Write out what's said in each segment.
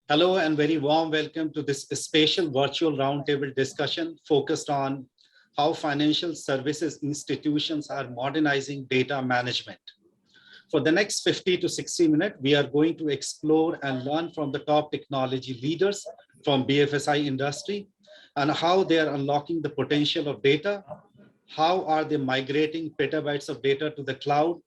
Hello and very warm welcome to this special virtual roundtable discussion focused on how financial services institutions are modernizing data management. For the next 50 to 60 minutes, we are going to explore and learn from the top technology leaders from BFSI industry and how they are unlocking the potential of data, how are they migrating petabytes of data to the cloud,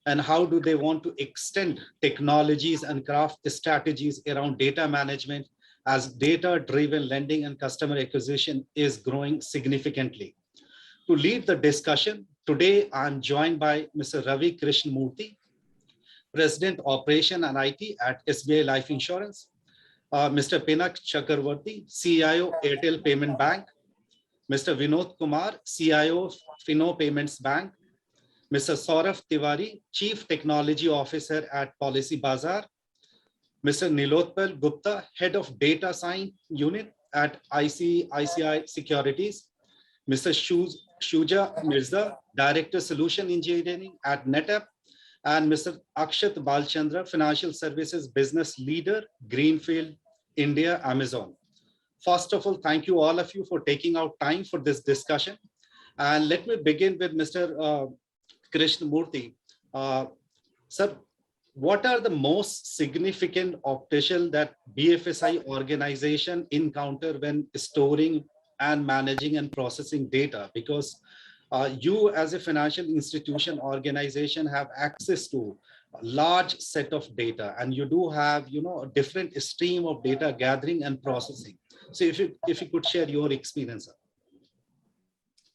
and how do they want to extend technologies and craft strategies around data management as data-driven lending and customer acquisition is growing significantly. To lead the discussion, today I'm joined by Mr. Ravi Krishnamurthy, President Operation and IT at SBI Life Insurance, Mr. Pinak Chakravarti, CIO Airtel Payment Bank, Mr. Vinod Kumar, CIO Fino Payments Bank, Mr. Saurav Tiwari, Chief Technology Officer at Policy Bazaar, Mr. Nilotpal Gupta, Head of Data Science Unit at ICICI Securities, Mr. Shuja Mirza, Director Solution Engineering at NetApp, and Mr. Akshat Balchandra, Financial Services Business Leader, Greenfield, India, Amazon. First of all, thank you all of you for taking out time for this discussion. And let me begin with Mr. Krishnamurthy. Sir, what are the most significant obstacles that BFSI organization encounter when storing and managing and processing data? Because you as a financial institution organization have access to a large set of data, and you do have, a different stream of data gathering and processing. So if you could share your experience.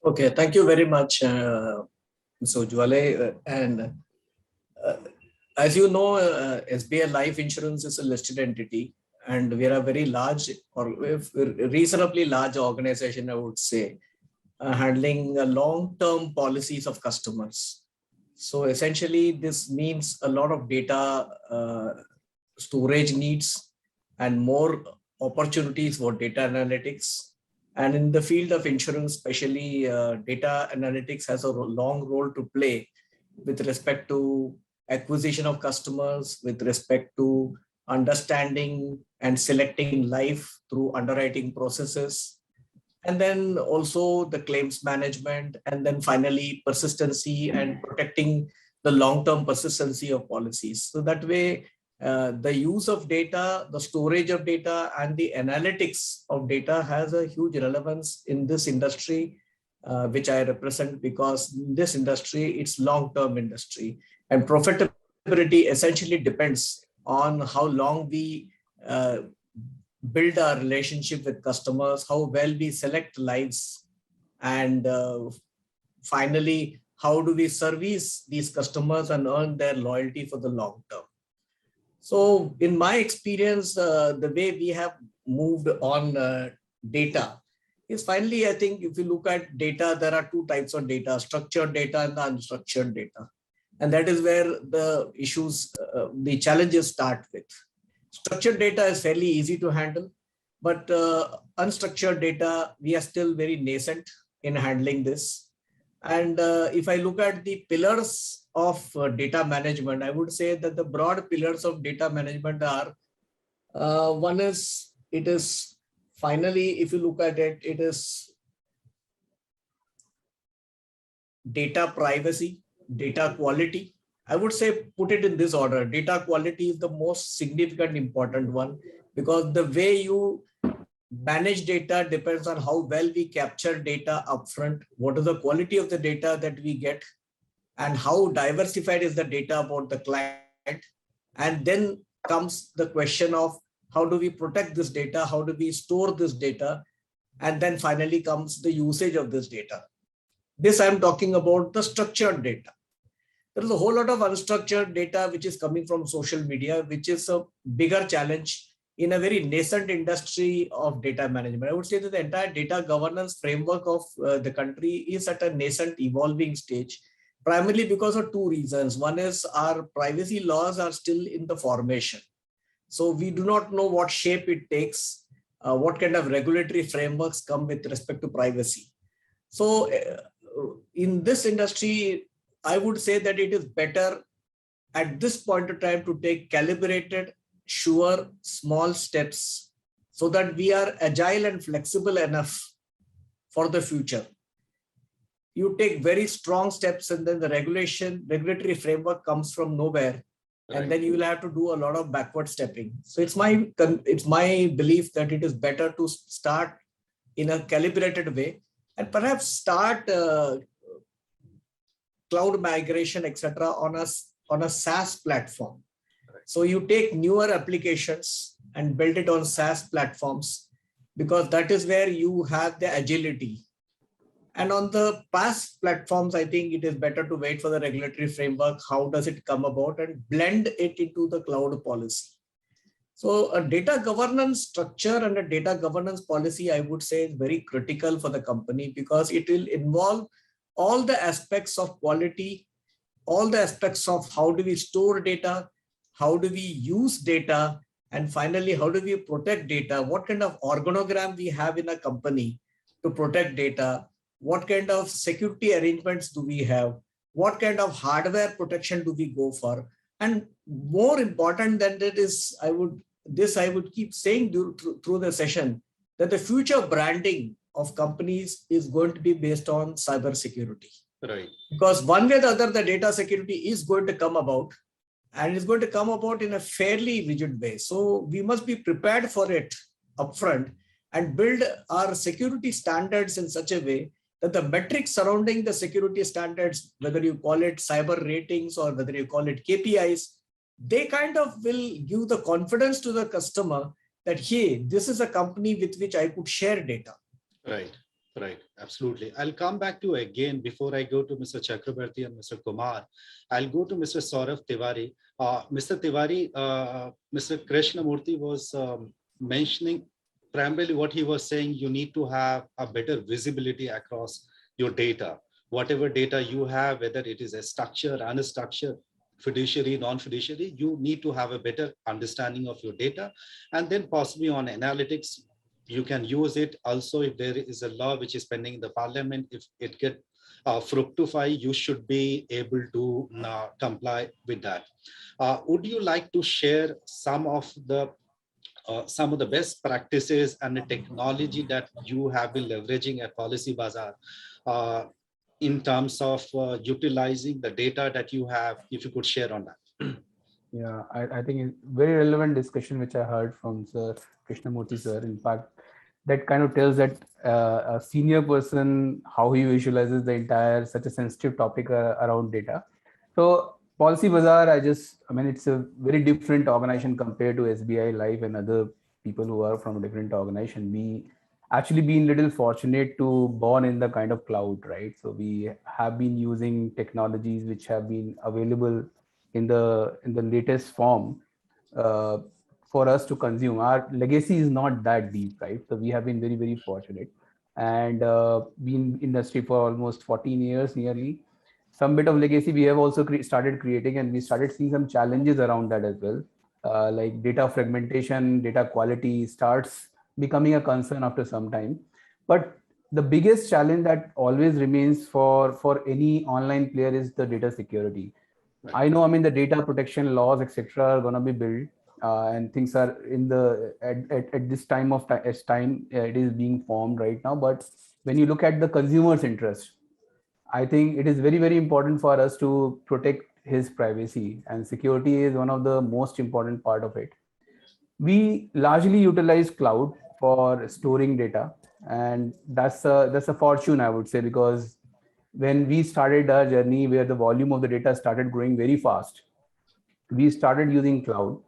Okay, thank you very much, Mr. Ujwale. And as you know, SBI Life Insurance is a listed entity, and we are a very large or reasonably large organization, I would say, handling long-term policies of customers. So essentially, this means a lot of data storage needs and more opportunities for data analytics. And in the field of insurance, especially, data analytics has a long role to play with respect to acquisition of customers, with respect to understanding and selecting life through underwriting processes, and then also the claims management, and then finally persistency and protecting the long-term persistency of policies. So that way, the use of data, the storage of data, and the analytics of data has a huge relevance in this industry, which I represent, because in this industry, it's long-term industry. And profitability essentially depends on how long we build our relationship with customers, how well we select lives, and finally, how do we service these customers and earn their loyalty for the long term. So in my experience, the way we have moved on data is finally, I think if you look at data, there are two types of data, structured data and the unstructured data. And that is where the issues, the challenges start with. Structured data is fairly easy to handle, but unstructured data, we are still very nascent in handling this. And if I look at the pillars of data management, I would say that the broad pillars of data management are, one is, it is finally, if you look at it, it is data privacy, data quality. I would say put it in this order. Data quality is the most significant important one, because the way you manage data depends on how well we capture data upfront, what is the quality of the data that we get, and how diversified is the data about the client. And then comes the question of how do we protect this data, how do we store this data, and then finally comes the usage of this data. This I'm talking about the structured data. There is a whole lot of unstructured data which is coming from social media, which is a bigger challenge in a very nascent industry of data management. I would say that the entire data governance framework of the country is at a nascent evolving stage, primarily because of two reasons. One is our privacy laws are still in the formation. So we do not know what shape it takes, what kind of regulatory frameworks come with respect to privacy. So in this industry, I would say that it is better at this point of time to take calibrated, sure, small steps so that we are agile and flexible enough for the future. You take very strong steps and then the regulatory framework comes from nowhere. And then you will have to do a lot of backward stepping. So it's my belief that it is better to start in a calibrated way and perhaps start cloud migration, etc., on a SaaS platform. So you take newer applications and build it on SaaS platforms, because that is where you have the agility. And on the past platforms, I think it is better to wait for the regulatory framework. How does it come about, and blend it into the cloud policy? So a data governance structure and a data governance policy, I would say, is very critical for the company, because it will involve all the aspects of quality, all the aspects of how do we store data, how do we use data, and finally, how do we protect data? What kind of organogram we have in a company to protect data? What kind of security arrangements do we have? What kind of hardware protection do we go for? And more important than that is, I would keep saying through the session, that the future branding of companies is going to be based on cybersecurity. Right. Because one way or the other, the data security is going to come about, and it's going to come about in a fairly rigid way. So we must be prepared for it upfront and build our security standards in such a way that the metrics surrounding the security standards, whether you call it cyber ratings or whether you call it KPIs, they kind of will give the confidence to the customer that, hey, this is a company with which I could share data. Right, right, absolutely. I'll come back to again, before I go to Mr. Chakrabarti and Mr. Kumar, I'll go to Mr. Saurav Tiwari. Mr. Tiwari, Mr. Krishnamurthy was mentioning primarily what he was saying, you need to have a better visibility across your data. Whatever data you have, whether it is a structured, unstructured, fiduciary, non-fiduciary, you need to have a better understanding of your data. And then possibly on analytics, you can use it also. If there is a law which is pending in the parliament, if it get fructify, you should be able to comply with that. Would you like to share some of the best practices and the technology that you have been leveraging at Policy Bazaar in terms of utilizing the data that you have, if you could share on that? Yeah, I think it's very relevant discussion which I heard from Sir Krishnamurthy sir. In fact, that kind of tells that a senior person, how he visualizes the entire such a sensitive topic around data. So Policy Bazaar, I mean, it's a very different organization compared to SBI Life and other people who are from a different organization. We actually been little fortunate to born in the kind of cloud, right? So we have been using technologies which have been available in the latest form for us to consume. Our legacy is not that deep, right? So we have been very, very fortunate, and been in industry for almost 14 years nearly. Some bit of legacy we have also started creating, and we started seeing some challenges around that as well. Like data fragmentation, data quality starts becoming a concern after some time. But the biggest challenge that always remains for any online player is the data security. Right. I know, I mean, the data protection laws, etc., are going to be built, and things are in the at this time of time it is being formed right now. But when you look at the consumer's interest, I think it is very, very important for us to protect his privacy, and security is one of the most important part of it. We largely utilize cloud for storing data, and that's a fortune, I would say, because when we started our journey where the volume of the data started growing very fast, we started using cloud.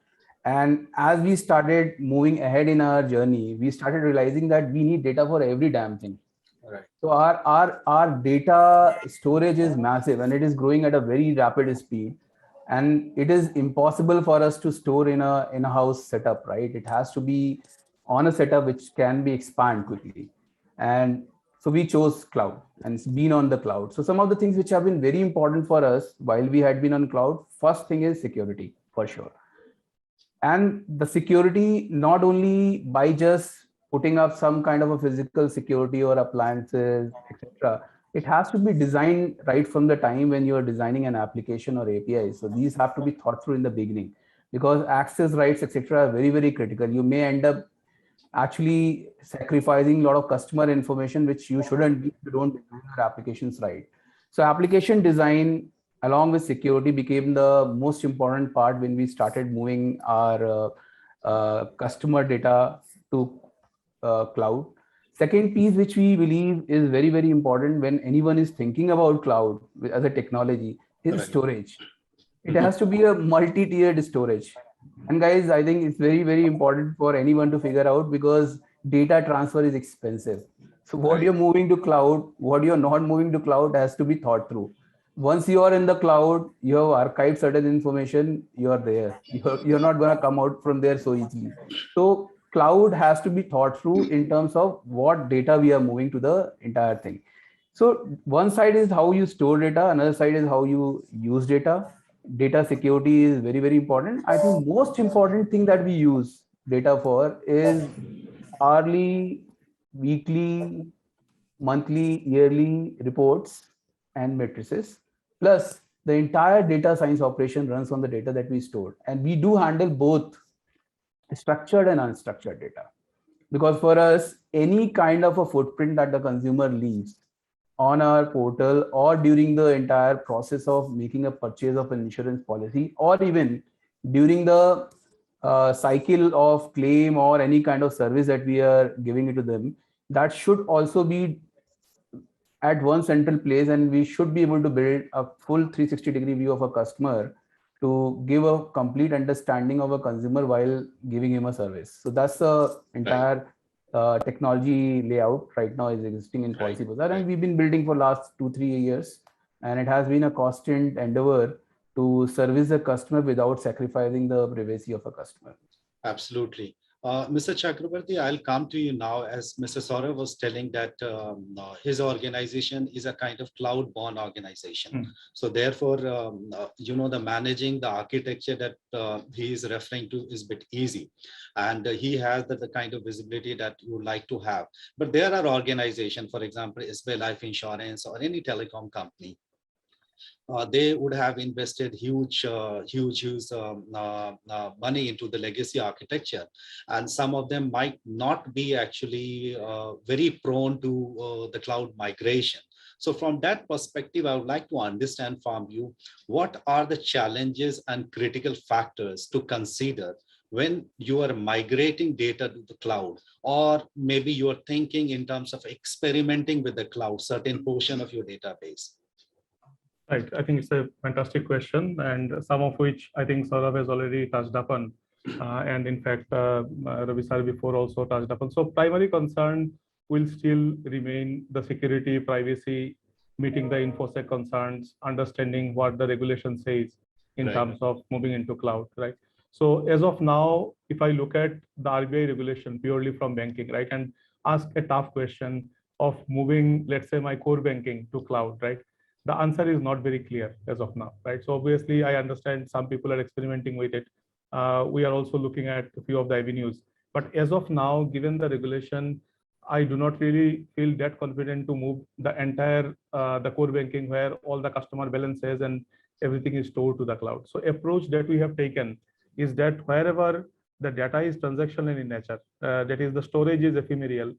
And as we started moving ahead in our journey, we started realizing that we need data for every damn thing. Right. So our data storage is massive, and it is growing at a very rapid speed, and it is impossible for us to store in a house setup, right? It has to be on a setup which can be expand quickly. And so we chose cloud, and it's been on the cloud. So some of the things which have been very important for us while we had been on cloud, first thing is security, for sure. And the security, not only by just putting up some kind of a physical security or appliances, etc. It has to be designed right from the time when you are designing an application or API. So these have to be thought through in the beginning. because access rights, etc., are very, very critical. You may end up actually sacrificing a lot of customer information, which you shouldn't if you don't design your applications right. So application design along with security became the most important part when we started moving our customer data to cloud. Second piece, which we believe is very, very important when anyone is thinking about cloud as a technology, is storage. It has to be a multi-tiered storage. And guys, I think it's very, very important for anyone to figure out, because data transfer is expensive. So what you're moving to cloud, what you're not moving to cloud has to be thought through. Once you are in the cloud, you have archived certain information, you're there. You're not going to come out from there so easily. So cloud has to be thought through in terms of what data we are moving to the entire thing. So one side is how you store data, another side is how you use data. Data security is very, very important. I think most important thing that we use data for is hourly, weekly, monthly, yearly reports and matrices. Plus the entire data science operation runs on the data that we stored. And we do handle both structured and unstructured data. Because for us, any kind of a footprint that the consumer leaves on our portal or during the entire process of making a purchase of an insurance policy, or even during the cycle of claim or any kind of service that we are giving it to them, that should also be at one central place, and we should be able to build a full 360-degree view of a customer to give a complete understanding of a consumer while giving him a service. So that's the entire technology layout right now is existing in Policybazaar, and we've been building for last 2-3 years, and it has been a constant endeavor to service the customer without sacrificing the privacy of a customer. Absolutely. Mr. Chakrabarti, I'll come to you now, as Mr. Saurav was telling that his organization is a kind of cloud-born organization. So therefore, the managing the architecture that he is referring to is a bit easy. And he has the kind of visibility that you would like to have. But there are organizations, for example, SBI Life Insurance or any telecom company, they would have invested huge money into the legacy architecture, and some of them might not be actually very prone to the cloud migration. So from that perspective, I would like to understand from you, what are the challenges and critical factors to consider when you are migrating data to the cloud, or maybe you are thinking in terms of experimenting with the cloud, certain portion of your database? Right. I think it's a fantastic question, and some of which I think Saurav has already touched upon. And in fact, Ravi sir before also touched upon. So primary concern will still remain the security, privacy, meeting the InfoSec concerns, understanding what the regulation says in terms of moving into cloud, right? So as of now, if I look at the RBI regulation purely from banking, right, and ask a tough question of moving, let's say, my core banking to cloud, right? The answer is not very clear as of now, right? So obviously, I understand some people are experimenting with it. We are also looking at a few of the avenues. But as of now, given the regulation, I do not really feel that confident to move the entire the core banking where all the customer balances and everything is stored to the cloud. So approach that we have taken is that wherever the data is transactional in nature, that is the storage is ephemeral,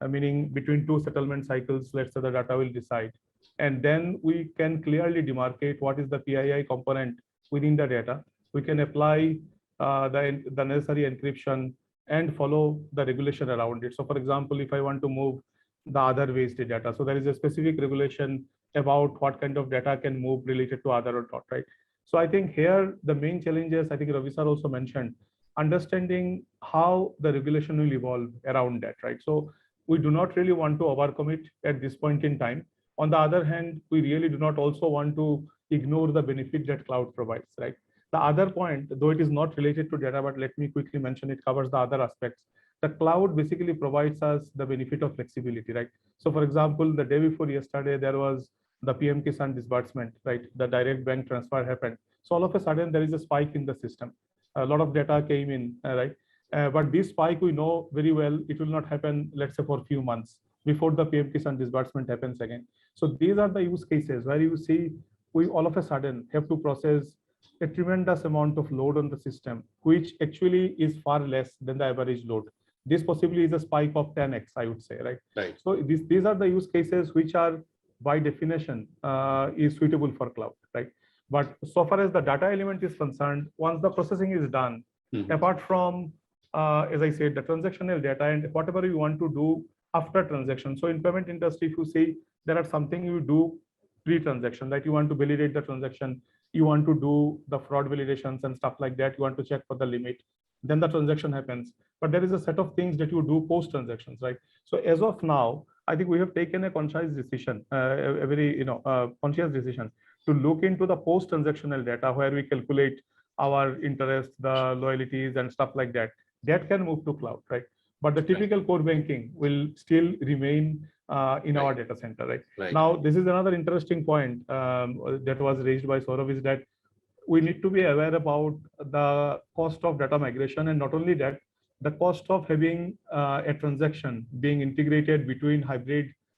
meaning between two settlement cycles, let's say the data will decide. And then we can clearly demarcate what is the PII component within the data. We can apply the necessary encryption and follow the regulation around it. So for example, if I want to move the other waste data, so there is a specific regulation about what kind of data can move related to other or not, right? So I think here the main challenges, I think Ravi sir also mentioned, understanding how the regulation will evolve around that, right? So we do not really want to overcommit at this point in time. On the other hand, we really do not also want to ignore the benefit that cloud provides, right? The other point, though it is not related to data, but let me quickly mention, it covers the other aspects. The cloud basically provides us the benefit of flexibility, right? So for example, the day before yesterday, there was the PM Kisan disbursement, right? The direct bank transfer happened. So all of a sudden, there is a spike in the system. A lot of data came in, right? But this spike, we know very well, it will not happen, let's say, for a few months before the PM Kisan disbursement happens again. So these are the use cases where you see we all of a sudden have to process a tremendous amount of load on the system, which actually is far less than the average load. This possibly is a spike of 10x, I would say, right? Right. So these are the use cases which are by definition is suitable for cloud, right? But so far as the data element is concerned, once the processing is done, apart from, as I said, the transactional data and whatever you want to do after transaction. So in payment industry, if you say there are something you do pre-transaction, that you want to validate the transaction, you want to do the fraud validations and stuff like that, you want to check for the limit, then the transaction happens. But there is a set of things that you do post-transactions, right? So as of now, I think we have taken a conscious decision, a very conscious decision to look into the post-transactional data where we calculate our interest, the loyalties and stuff like that. That can move to cloud, right? But the typical core banking will still remain in our data center, right? Now, this is another interesting point that was raised by Saurav, is that we need to be aware about the cost of data migration, and not only that, the cost of having a transaction being integrated between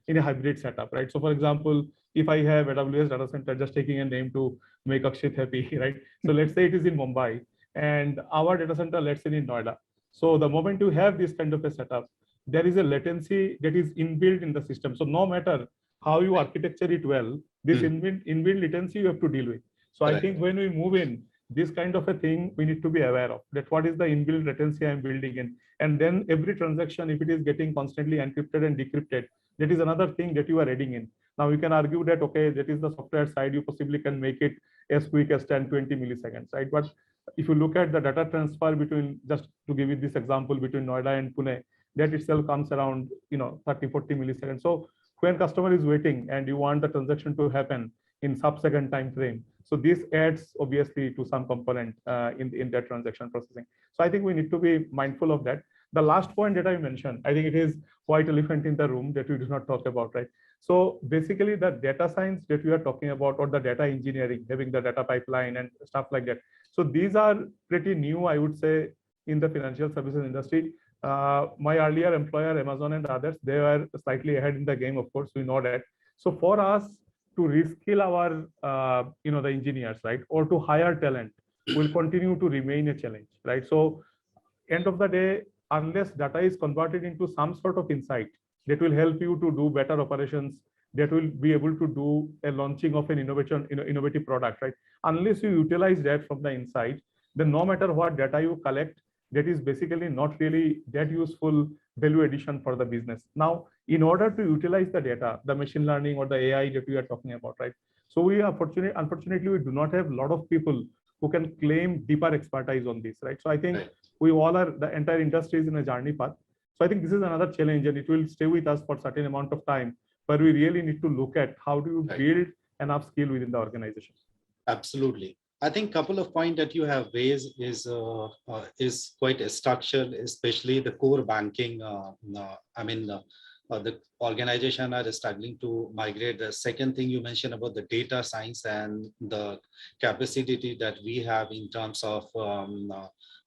in a hybrid setup, right? So for example, if I have AWS data center, just taking a name to make Akshit happy, right? So let's say it is in Mumbai and our data center, let's say in Noida. So the moment you have this kind of a setup, there is a latency that is inbuilt in the system. So no matter how you architecture it well, this inbuilt latency you have to deal with. So I think when we move in, this kind of a thing we need to be aware of, that what is the inbuilt latency I'm building in. And then every transaction, if it is getting constantly encrypted and decrypted, that is another thing that you are adding in. Now you can argue that, okay, that is the software side, you possibly can make it as quick as 10, 20 milliseconds, right? But if you look at the data transfer between, just to give you this example, between Noida and Pune, that itself comes around 30, 40 milliseconds. So when customer is waiting and you want the transaction to happen in sub-second time frame, so this adds obviously to some component in that transaction processing. So I think we need to be mindful of that. The last point that I mentioned, I think it is white elephant in the room that we do not talk about, right? So basically the data science that we are talking about, or the data engineering, having the data pipeline and stuff like that. So these are pretty new, I would say, in the financial services industry. My earlier employer, Amazon and others, they were slightly ahead in the game, of course, we know that. So for us to reskill our, the engineers, right, or to hire talent will continue to remain a challenge, right? So end of the day, unless data is converted into some sort of insight that will help you to do better operations, that will be able to do a launching of an innovative product, right? Unless you utilize that from the inside, then no matter what data you collect, that is basically not really that useful value addition for the business. Now, in order to utilize the data, the machine learning or the AI that we are talking about, right? So we are unfortunately, we do not have a lot of people who can claim deeper expertise on this, right? So I think we all are, the entire industry is in a journey path. So I think this is another challenge, and it will stay with us for a certain amount of time, but we really need to look at how do you build enough skill within the organization. Absolutely. I think a couple of points that you have raised is quite structured, especially the core banking. The organization are struggling to migrate. The second thing you mentioned about the data science and the capacity that we have in terms of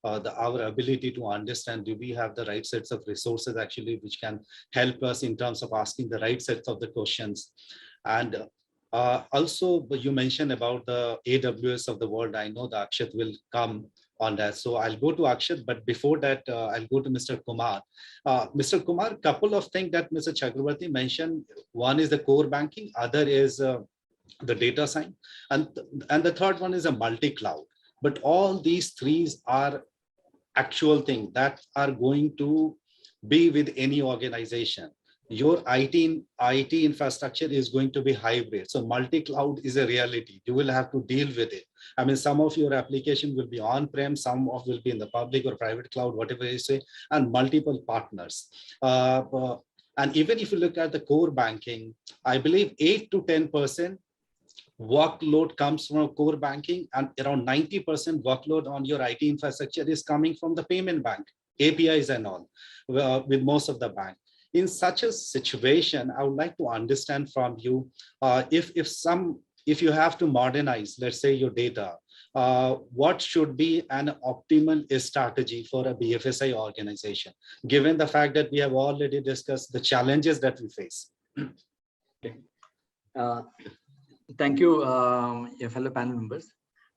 our ability to understand, do we have the right sets of resources actually, which can help us in terms of asking the right sets of the questions. And also, you mentioned about the AWS of the world. I know that Akshat will come on that. So I'll go to Akshat, but before that, I'll go to Mr. Kumar. Mr. Kumar, a couple of things that Mr. Chakrabarti mentioned. One is the core banking, other is the data science, and the third one is a multi-cloud. But all these three are actual things that are going to be with any organization. Your IT infrastructure is going to be hybrid. So multi-cloud is a reality. You will have to deal with it. I mean, some of your application will be on-prem, some of will be in the public or private cloud, whatever you say, and multiple partners. And even if you look at the core banking, I believe 8 to 10% workload comes from core banking, and around 90% workload on your IT infrastructure is coming from the payment bank, APIs and all, with most of the bank. In such a situation, I would like to understand from you, if you have to modernize, let's say, your data, what should be an optimal strategy for a BFSI organization, given the fact that we have already discussed the challenges that we face? Okay. Thank you, fellow panel members.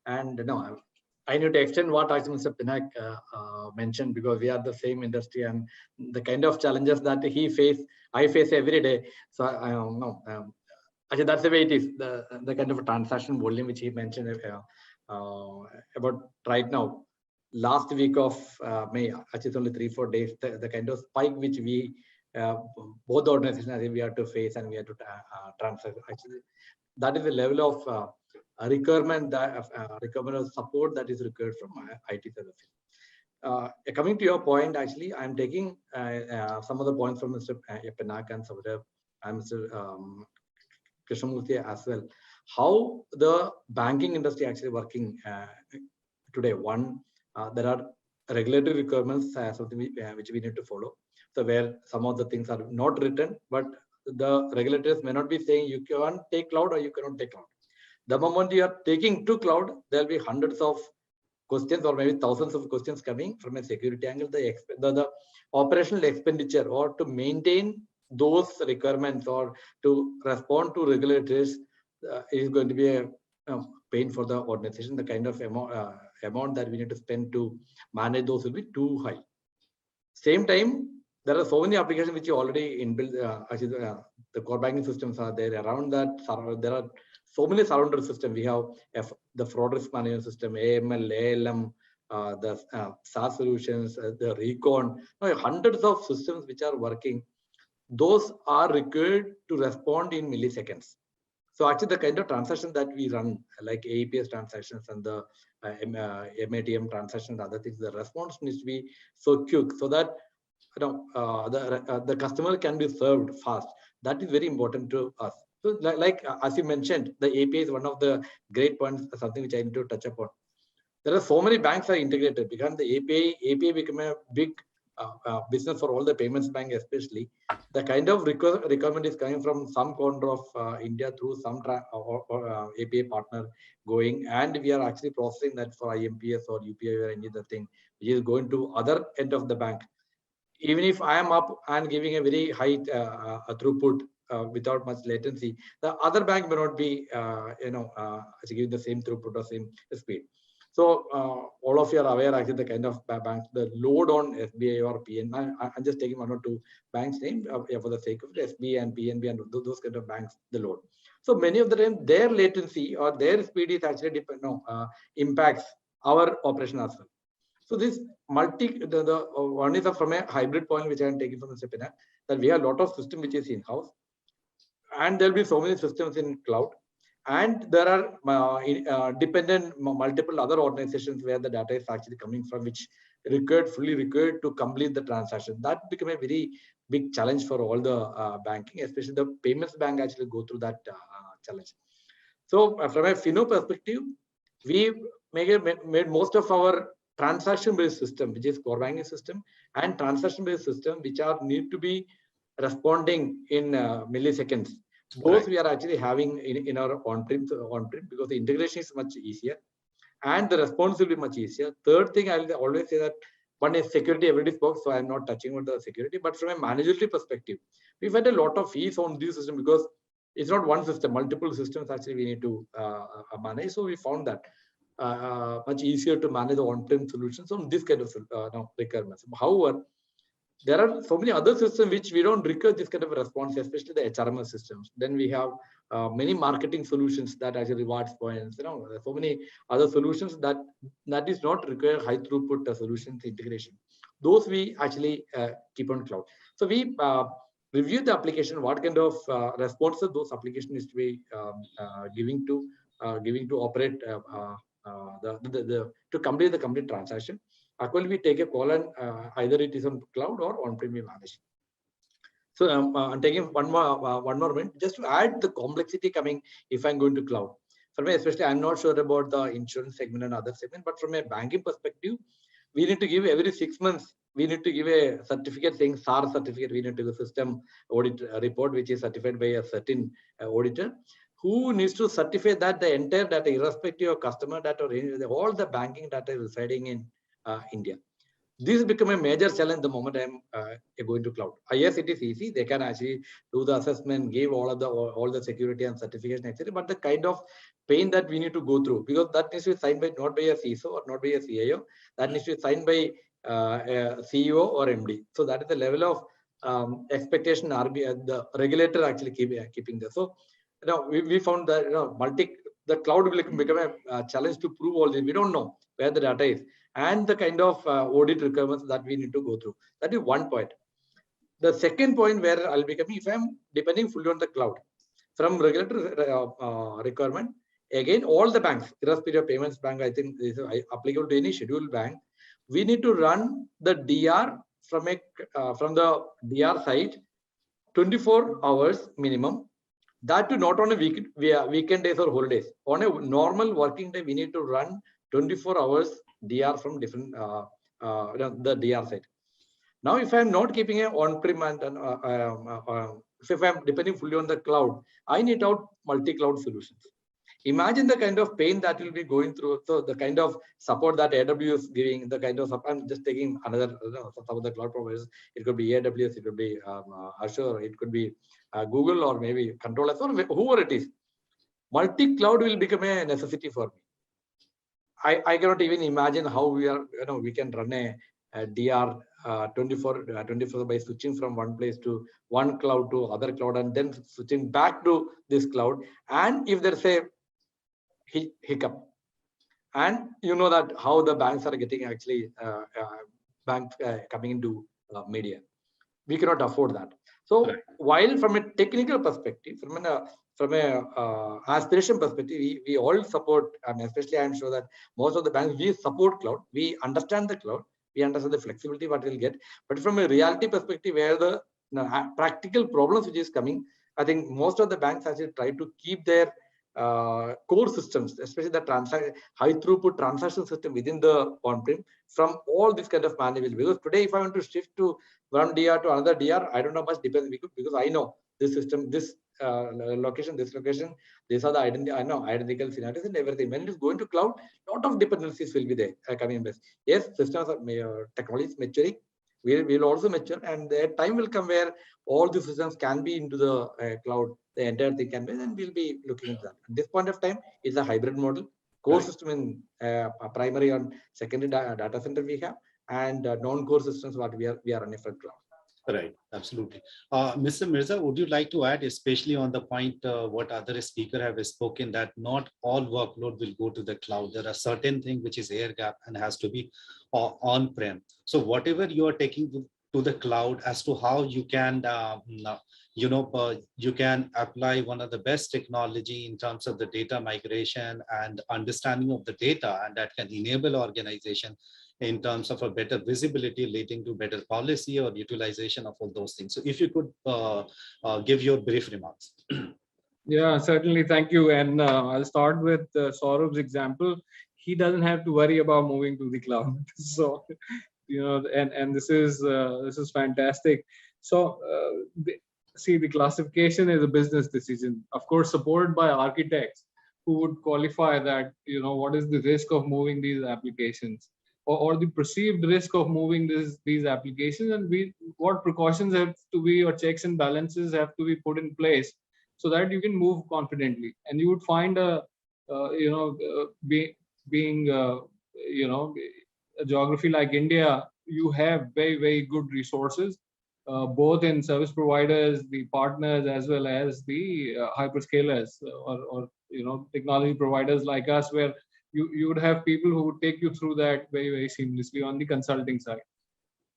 And no, I need to extend what actually Mr. Pinak mentioned, because we are the same industry, and the kind of challenges that I face every day. So I don't know. Actually, that's the way it is. The kind of a transaction volume which he mentioned about right now. Last week of May, actually it's only 3-4 days, the kind of spike which we both organizations I think we have to face and we have to transfer. Actually, that is the level of requirement of support that is required from IT services. Coming to your point, actually, I'm taking some of the points from Mr. Pinak and Saurabh and Mr. Krishnamurthy as well. How the banking industry actually working today. One, there are regulatory requirements, something which we need to follow. So where some of the things are not written, but the regulators may not be saying you can take cloud or you cannot take cloud. The moment you are taking to cloud, there will be hundreds of questions or maybe thousands of questions coming from a security angle. The operational expenditure or to maintain those requirements or to respond to regulators is going to be a pain for the organization. The kind of amount that we need to spend to manage those will be too high. Same time, there are so many applications which you already inbuilt. The core banking systems are there. Around that, there are so many surrounded systems. We have the fraud risk management system, AML, ALM, the SaaS solutions, the recon. Hundreds of systems which are working. Those are required to respond in milliseconds. So actually, the kind of transactions that we run, like AEPS transactions and the MATM transactions, other things, the response needs to be so quick so that the customer can be served fast. That is very important to us. So, like as you mentioned, the API is one of the great points, something which I need to touch upon. There are so many banks are integrated because the API become a big business for all the payments bank, especially. The kind of requirement is coming from some corner of India through some API partner going, and we are actually processing that for IMPS or UPI or any other thing, which is going to other end of the bank. Even if I am up and giving a very high throughput without much latency, the other bank may not be, giving the same throughput or same speed. So all of you are aware actually the kind of banks, the load on SBI or PNB. I'm just taking one or two banks' name for the sake of it, SBI and PNB and those kind of banks, the load. So many of the time their latency or their speed is actually impacts our operation as well. So this one is from a hybrid point which I am taking from the Sepina, that we have a lot of system which is in-house, and there will be so many systems in cloud, and there are dependent multiple other organizations where the data is actually coming from, which fully required to complete the transaction. That become a very big challenge for all the banking, especially the payments bank actually go through that challenge. So from a FINO perspective, we made most of our transaction-based system, which is core banking system, and transaction-based system, which are need to be responding in milliseconds. Those we are actually having in our on-prem because the integration is much easier and the response will be much easier. Third thing, I will always say that one is security, everybody spoke, so I'm not touching on the security, but from a managerial perspective, we've had a lot of fees on this system because it's not one system, multiple systems actually we need to manage. So we found that much easier to manage the on-prem solutions on this kind of requirements. However, there are so many other systems which we don't require this kind of a response, especially the HRMS systems. Then we have many marketing solutions that actually rewards points. So many other solutions that is not require high throughput solutions integration. Those we actually keep on cloud. So we review the application, what kind of responses those applications is to be giving to operate to complete the complete transaction. Actually, we take a call and either it is on cloud or on-prem managed. So I'm taking one more minute just to add the complexity coming if I'm going to cloud. For me, especially, I'm not sure about the insurance segment and other segment, but from a banking perspective, we need to give every 6 months, we need to give a certificate saying SAR certificate. We need to give a system audit report, which is certified by a certain auditor, who needs to certify that the entire data, irrespective of customer data or all the banking data is residing in India. This become a major challenge the moment I'm going to cloud. Yes, it is easy. They can actually do the assessment, give all the security and certification, etc. But the kind of pain that we need to go through, because that needs to be signed by not by a CISO or not by a CIO, that needs to be signed by a CEO or MD. So that is the level of expectation RBI, the regulator actually keeping this. So we found that the cloud will become a challenge to prove all this. We don't know where the data is and the kind of audit requirements that we need to go through. That is one point. The second point where I'll become, if I'm depending fully on the cloud, from regulatory requirement, again, all the banks, irrespective of payments bank, I think this is applicable to any scheduled bank, we need to run the DR from the DR side 24 hours minimum. That to not on a weekend days or holidays. On a normal working day, we need to run 24 hours DR from different the DR side. Now, if I'm not keeping an on-prem and if I'm depending fully on the cloud, I need out multi-cloud solutions. Imagine the kind of pain that will be going through. So the kind of support that AWS is giving, the kind of support, I'm just taking another some of the cloud providers. It could be AWS, it could be Azure, it could be Google, or maybe controllers, or whoever it is. Multi-cloud will become a necessity for me. I cannot even imagine how we can run a DR 24 by switching from one place to one cloud to other cloud and then switching back to this cloud. And if there's a hiccup, and you know that how the banks are getting actually banks coming into media, we cannot afford that. So while from a technical perspective, from a aspiration perspective, we all support, and especially I'm sure that most of the banks, we support cloud. We understand the cloud. We understand the flexibility what we'll get. But from a reality perspective, where the practical problems which is coming, I think most of the banks actually try to keep their core systems, especially the high throughput transaction system within the on-prem, from all this kind of manual. Because today, if I want to shift to one DR to another DR, I don't know much depends, because I know this system, this location, these are the identical scenarios and everything. When it is going to cloud, lot of dependencies will be there coming in place. Yes, systems are technology is maturing. We'll also mature, and the time will come where all the systems can be into the cloud. The entire thing can be, and we'll be looking at that. At this point of time, it's a hybrid model. Core system in primary and secondary data center we have, and non-core systems what we are running for cloud. Right, absolutely. Mr. Mirza, would you like to add, especially on the point what other speaker have spoken, that not all workload will go to the cloud. There are certain things which is air gap and has to be on-prem. So whatever you are taking to the cloud, as to how you can, you can apply one of the best technology in terms of the data migration and understanding of the data, and that can enable organization in terms of a better visibility leading to better policy or utilization of all those things. So if you could give your brief remarks. Yeah, certainly. Thank you. And I'll start with Saurabh's example. He doesn't have to worry about moving to the cloud. So, and this is fantastic. So, the classification is a business decision, of course, supported by architects who would qualify that, what is the risk of moving these applications, or the perceived risk of moving these applications, and what precautions have to be, or checks and balances have to be put in place so that you can move confidently. And you would find being a geography like India, you have very, very good resources, both in service providers, the partners, as well as the hyperscalers or technology providers like us, where you would have people who would take you through that very, very seamlessly on the consulting side.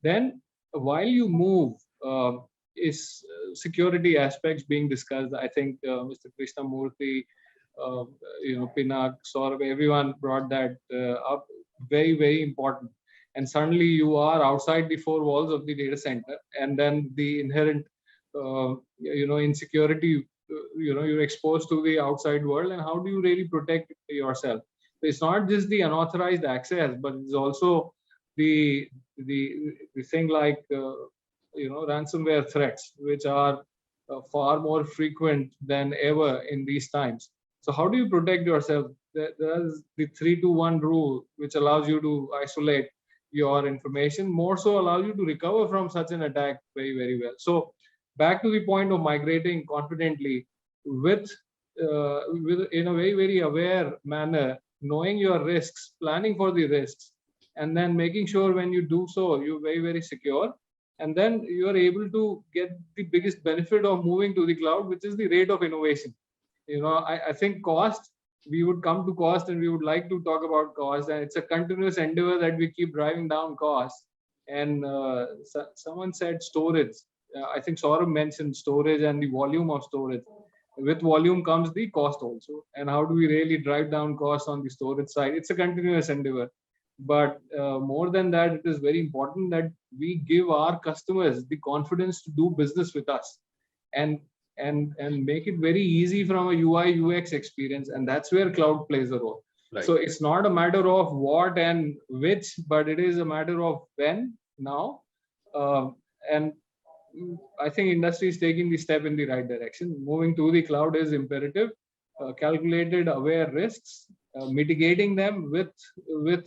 Then while you move, is security aspects being discussed. I think Mr. Krishnamurthy, Pinak, Saurabh, everyone brought that up. Very, very important. And suddenly you are outside the four walls of the data center, and then the inherent, insecurity, you're exposed to the outside world, and how do you really protect yourself? It's not just the unauthorized access, but it's also the thing like ransomware threats, which are far more frequent than ever in these times. So how do you protect yourself? There's the 3-2-1 rule, which allows you to isolate your information, more so allows you to recover from such an attack very, very well. So back to the point of migrating confidently with in a very, very aware manner, knowing your risks, planning for the risks, and then making sure when you do so, you're very, very secure. And then you are able to get the biggest benefit of moving to the cloud, which is the rate of innovation. I think cost, we would come to cost and we would like to talk about cost, and it's a continuous endeavor that we keep driving down costs. And someone said storage. I think Saurabh mentioned storage and the volume of storage. With volume comes the cost also. And how do we really drive down costs on the storage side? It's a continuous endeavor. But more than that, it is very important that we give our customers the confidence to do business with us, and make it very easy from a UI UX experience. And that's where cloud plays a role. Right. So it's not a matter of what and which, but it is a matter of when, now. And I think industry is taking the step in the right direction. Moving to the cloud is imperative. Calculated, aware risks, mitigating them with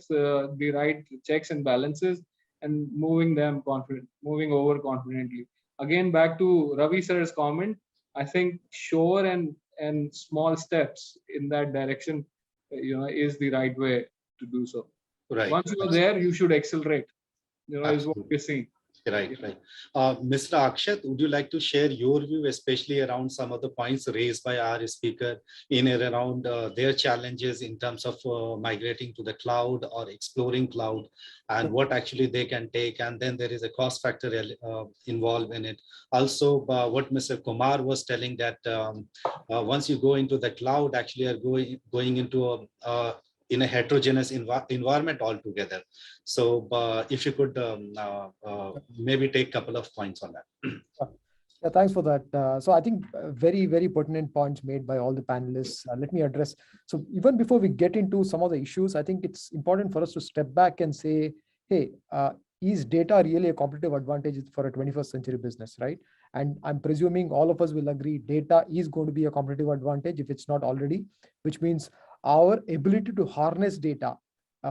the right checks and balances, and moving over confidently. Again, back to Ravi sir's comment, I think sure and small steps in that direction, is the right way to do so. Right. Once you are there, you should accelerate. Is what we're seeing. Right. Mr. Akshat, would you like to share your view, especially around some of the points raised by our speaker in and around their challenges in terms of migrating to the cloud or exploring cloud, and what actually they can take, and then there is a cost factor involved in it. Also, what Mr. Kumar was telling, that once you go into the cloud, actually are going into in a heterogeneous environment altogether. So if you could maybe take a couple of points on that. Yeah, thanks for that. So I think very, very pertinent points made by all the panelists. Let me address. So even before we get into some of the issues, I think it's important for us to step back and say, hey, is data really a competitive advantage for a 21st century business, right? And I'm presuming all of us will agree data is going to be a competitive advantage if it's not already, which means our ability to harness data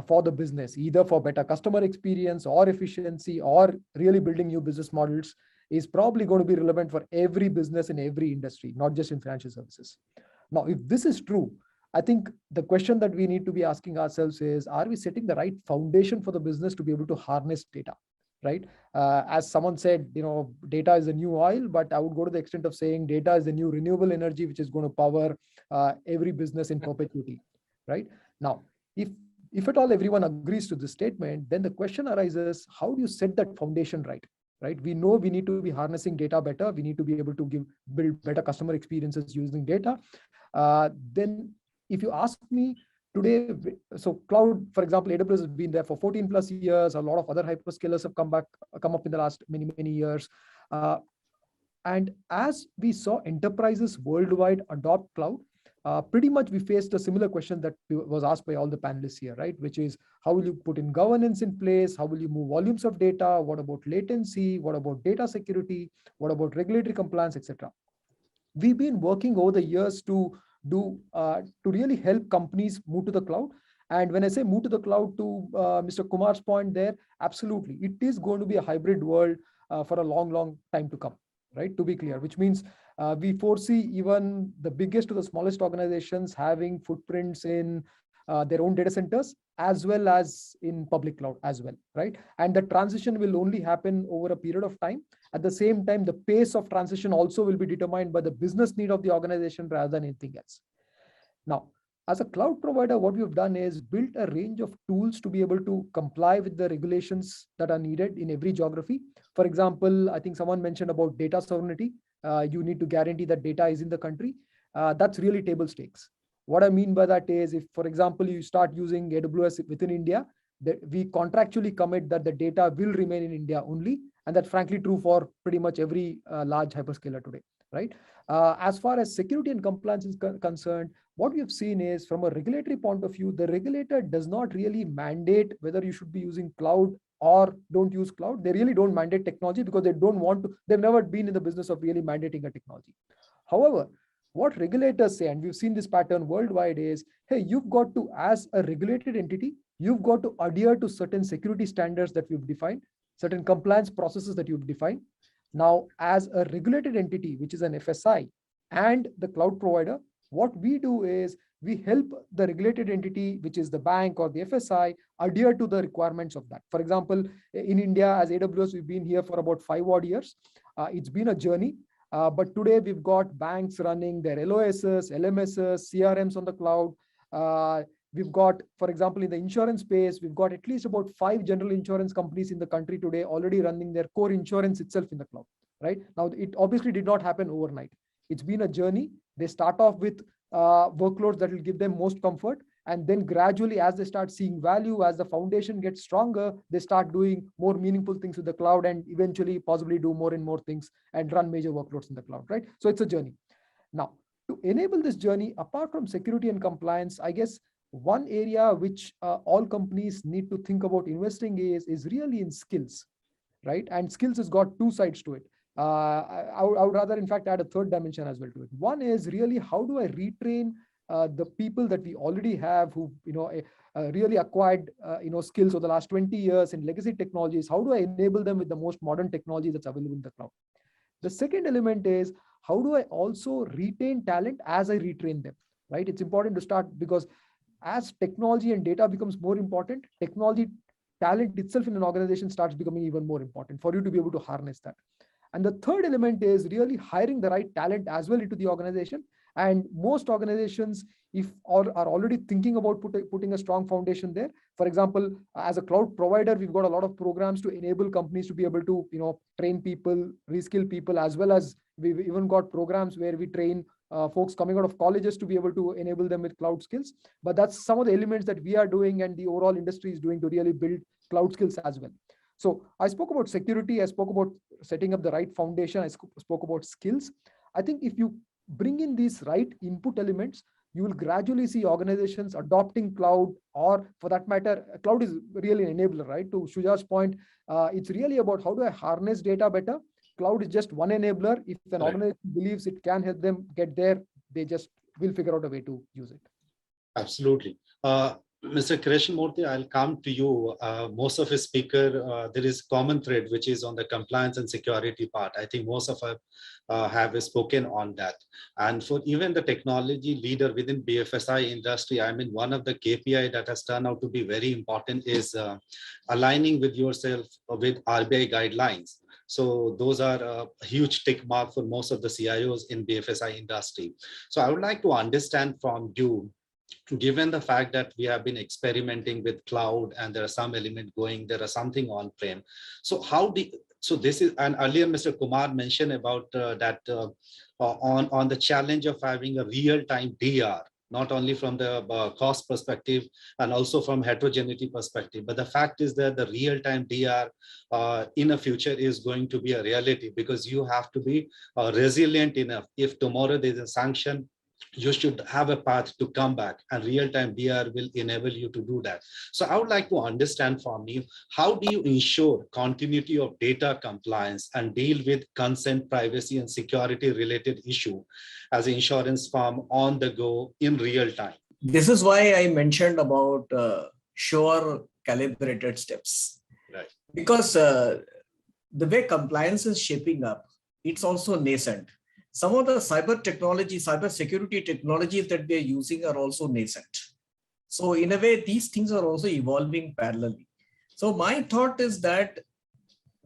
for the business, either for better customer experience or efficiency or really building new business models, is probably going to be relevant for every business in every industry, not just in financial services. Now, if this is true, I think the question that we need to be asking ourselves is, are we setting the right foundation for the business to be able to harness data, right? As someone said, data is the new oil, but I would go to the extent of saying data is the new renewable energy, which is going to power every business in perpetuity, right? Now, if at all everyone agrees to this statement, then the question arises, how do you set that foundation right? Right? We know we need to be harnessing data better. We need to be able to build better customer experiences using data. Then if you ask me today, so cloud, for example, AWS has been there for 14 plus years. A lot of other hyperscalers have come up in the last many, many years. And as we saw enterprises worldwide adopt cloud, pretty much we faced a similar question that was asked by all the panelists here, right? Which is, how will you put in governance in place? How will you move volumes of data? What about latency? What about data security? What about regulatory compliance, etc.? We've been working over the years to really help companies move to the cloud. And when I say move to the cloud, to Mr. Kumar's point there, absolutely, it is going to be a hybrid world for a long, long time to come, right? To be clear, which means we foresee even the biggest to the smallest organizations having footprints in their own data centers as well as in public cloud as well, right? And the transition will only happen over a period of time. At the same time, the pace of transition also will be determined by the business need of the organization rather than anything else. Now, as a cloud provider, what we've done is built a range of tools to be able to comply with the regulations that are needed in every geography. For example, I think someone mentioned about data sovereignty. You need to guarantee that data is in the country. That's really table stakes. What I mean by that is, if, for example, you start using AWS within India, we contractually commit that the data will remain in India only. And that's frankly true for pretty much every large hyperscaler today, right? As far as security and compliance is concerned, what we have seen is, from a regulatory point of view, the regulator does not really mandate whether you should be using cloud or don't use cloud. They really don't mandate technology because they don't want to, they've never been in the business of really mandating a technology. However, what regulators say, and we've seen this pattern worldwide, is, hey, you've got to, as a regulated entity, you've got to adhere to certain security standards that we've defined, certain compliance processes that you've defined. Now, as a regulated entity, which is an FSI and the cloud provider, what we do is we help the regulated entity, which is the bank or the FSI, adhere to the requirements of that. For example, in India, as AWS, we've been here for about 5 odd years. It's been a journey. But today we've got banks running their LOSs, LMSs, CRMs on the cloud. We've got, for example, in the insurance space, we've got at least about 5 general insurance companies in the country today already running their core insurance itself in the cloud, right? Now, it obviously did not happen overnight. It's been a journey. They start off with workloads that will give them most comfort. And then gradually, as they start seeing value, as the foundation gets stronger, they start doing more meaningful things with the cloud and eventually possibly do more and more things and run major workloads in the cloud, right? So it's a journey. Now, to enable this journey, apart from security and compliance, I guess one area which all companies need to think about investing is really in skills, right? And skills has got 2 sides to it. I would rather, in fact, add a third dimension as well to it. One is really how do I retrain the people that we already have who really acquired skills over the last 20 years in legacy technologies. How do I enable them with the most modern technology that's available in the cloud? The second element is how do I also retain talent as I retrain them, right? It's important to start because as technology and data becomes more important, technology talent itself in an organization starts becoming even more important for you to be able to harness that. And the third element is really hiring the right talent as well into the organization. And most organizations, are already thinking about putting a strong foundation there. For example, as a cloud provider, we've got a lot of programs to enable companies to be able to, train people, reskill people, as well as we've even got programs where we train folks coming out of colleges to be able to enable them with cloud skills. But that's some of the elements that we are doing and the overall industry is doing to really build cloud skills as well. So I spoke about security. I spoke about setting up the right foundation. I spoke about skills. I think if you bring in these right input elements, you will gradually see organizations adopting cloud, or for that matter, cloud is really an enabler, right? To Shuja's point, it's really about how do I harness data better. Cloud is just one enabler. If an organization believes it can help them get there, they just will figure out a way to use it. Absolutely. Mr. Krishnamurthy, I'll come to you. Most of his speaker, there is common thread, which is on the compliance and security part. I think most of us have spoken on that. And for even the technology leader within BFSI industry, I mean, one of the KPI that has turned out to be very important is aligning with yourself with RBI guidelines. So those are a huge tick mark for most of the CIOs in BFSI industry. So I would like to understand from you, given the fact that we have been experimenting with cloud and there are some element going, there are something on-prem. So so this is, and earlier Mr. Kumar mentioned about on the challenge of having a real-time DR, not only from the cost perspective and also from heterogeneity perspective, but the fact is that the real-time DR in the future is going to be a reality because you have to be resilient enough. If tomorrow there's a sanction, you should have a path to come back, and real-time DR will enable you to do that. So I would like to understand from you, how do you ensure continuity of data compliance and deal with consent, privacy, and security related issue as an insurance firm on the go in real time? This is why I mentioned about sure calibrated steps. Right. Because the way compliance is shaping up, it's also nascent. Some of the cyber technology, cyber security technologies that we are using are also nascent. So in a way, these things are also evolving parallelly. So my thought is that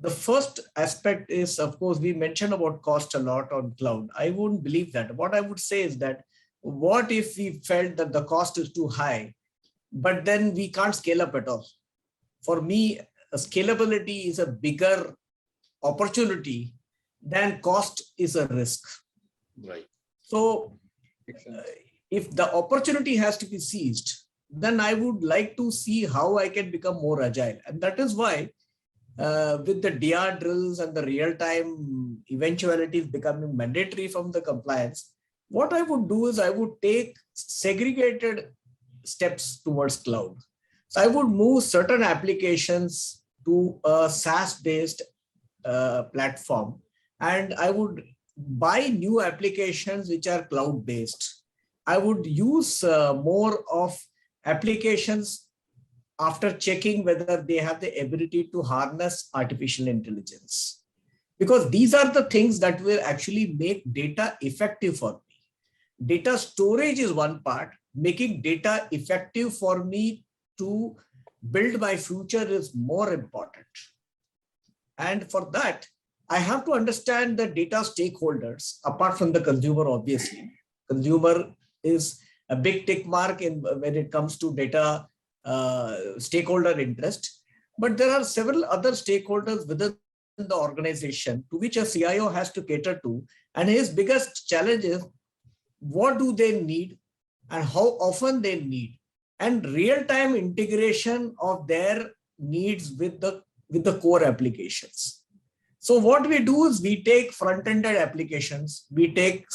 the first aspect is, of course, we mentioned about cost a lot on cloud. I wouldn't believe that. What I would say is that, what if we felt that the cost is too high, but then we can't scale up at all? For me, scalability is a bigger opportunity than cost is a risk. Right. So if the opportunity has to be seized, then I would like to see how I can become more agile. And that is why with the DR drills and the real-time eventualities becoming mandatory from the compliance, what I would do is I would take segregated steps towards cloud. So I would move certain applications to a SaaS-based platform, and I would buy new applications which are cloud-based. I would use more of applications after checking whether they have the ability to harness artificial intelligence. Because these are the things that will actually make data effective for me. Data storage is one part. Making data effective for me to build my future is more important. And for that, I have to understand the data stakeholders, apart from the consumer, obviously. Consumer is a big tick mark when it comes to data stakeholder interest. But there are several other stakeholders within the organization to which a CIO has to cater to. And his biggest challenge is, what do they need and how often they need, and real-time integration of their needs with the core applications. So what we do is we take front-ended applications, we take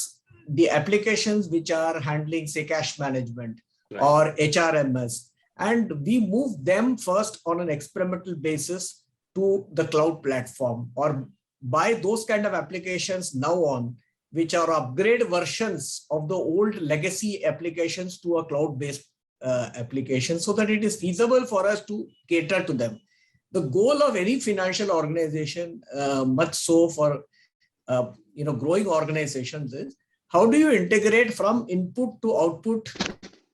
the applications which are handling, say, cash management or HRMS, and we move them first on an experimental basis to the cloud platform, or buy those kind of applications now on, which are upgrade versions of the old legacy applications to a cloud-based application, so that it is feasible for us to cater to them. The goal of any financial organization, much so for growing organizations, is how do you integrate from input to output